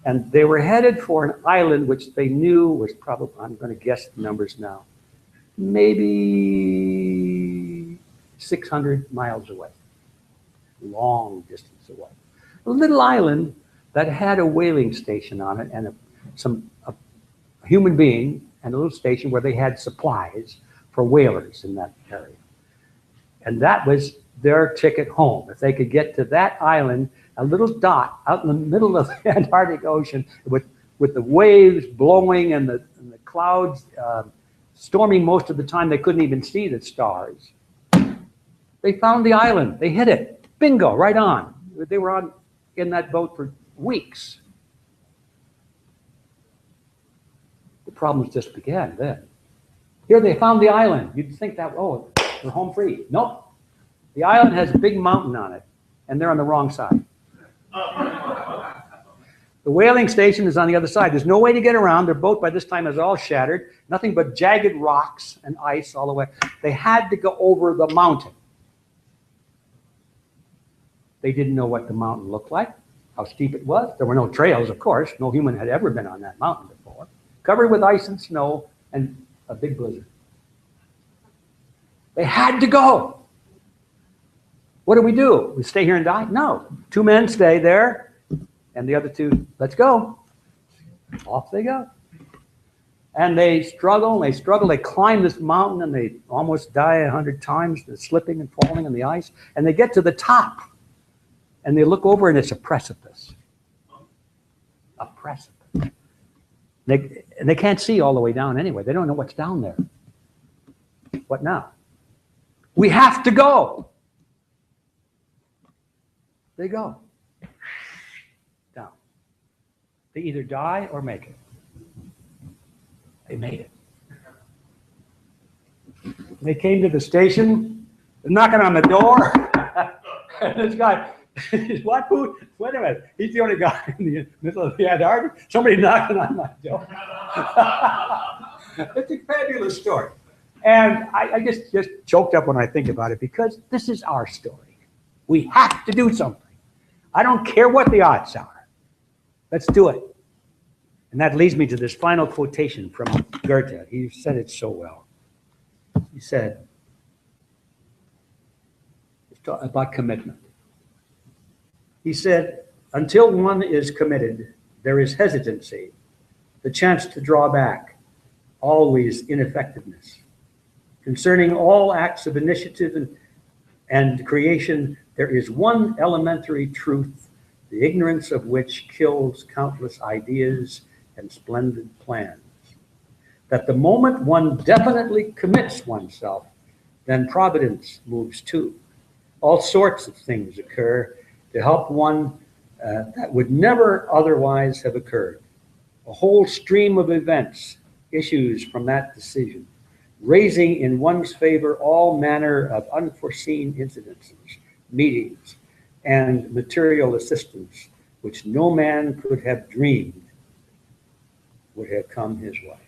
And they were headed for an island which they knew was probably, I'm going to guess the numbers now, maybe 600 miles away, long distance away. A little island that had a whaling station on it and a human being and a little station where they had supplies for whalers in that area. And that was their ticket home. If they could get to that island, a little dot out in the middle of the Antarctic Ocean with the waves blowing and the clouds storming most of the time, they couldn't even see the stars. They found the island. They hit it. Bingo, right on. They were in that boat for weeks. The problems just began then. Here they found the island. You'd think that, oh, they're home free. Nope. The island has a big mountain on it, and they're on the wrong side. The whaling station is on the other side. There's no way to get around. Their boat by this time is all shattered. Nothing but jagged rocks and ice all the way. They had to go over the mountain. They didn't know what the mountain looked like, how steep it was. There were no trails, of course. No human had ever been on that mountain before. Covered with ice and snow and a big blizzard. They had to go. What do? We stay here and die? No. 2 men stay there, and the other 2, let's go. Off they go. And they struggle, and they struggle. They climb this mountain, and they almost die 100 times. They're slipping and falling in the ice. And they get to the top, and they look over, and it's a precipice. A precipice. They can't see all the way down anyway. They don't know what's down there. What now? We have to go. They go down. They either die or make it. They made it. They came to the station, they're knocking on the door, and this guy, what food? Wait a minute, he's the only guy in the middle of the Antarctic. Somebody knocking on my door. It's a fabulous story. And I just choked up when I think about it because this is our story. We have to do something. I don't care what the odds are. Let's do it. And that leads me to this final quotation from Goethe. He said it so well. He said, about commitment. He said, until one is committed, there is hesitancy, the chance to draw back, always ineffectiveness. Concerning all acts of initiative and creation, there is one elementary truth, the ignorance of which kills countless ideas and splendid plans. That the moment one definitely commits oneself, then providence moves too. All sorts of things occur to help one that would never otherwise have occurred. A whole stream of events issues from that decision, raising in one's favor all manner of unforeseen incidences, meetings, and material assistance, which no man could have dreamed would have come his way.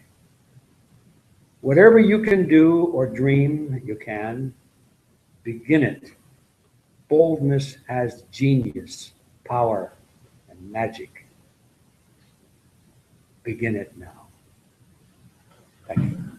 Whatever you can do or dream you can, begin it. Boldness has genius, power, and magic. Begin it now. Thank you.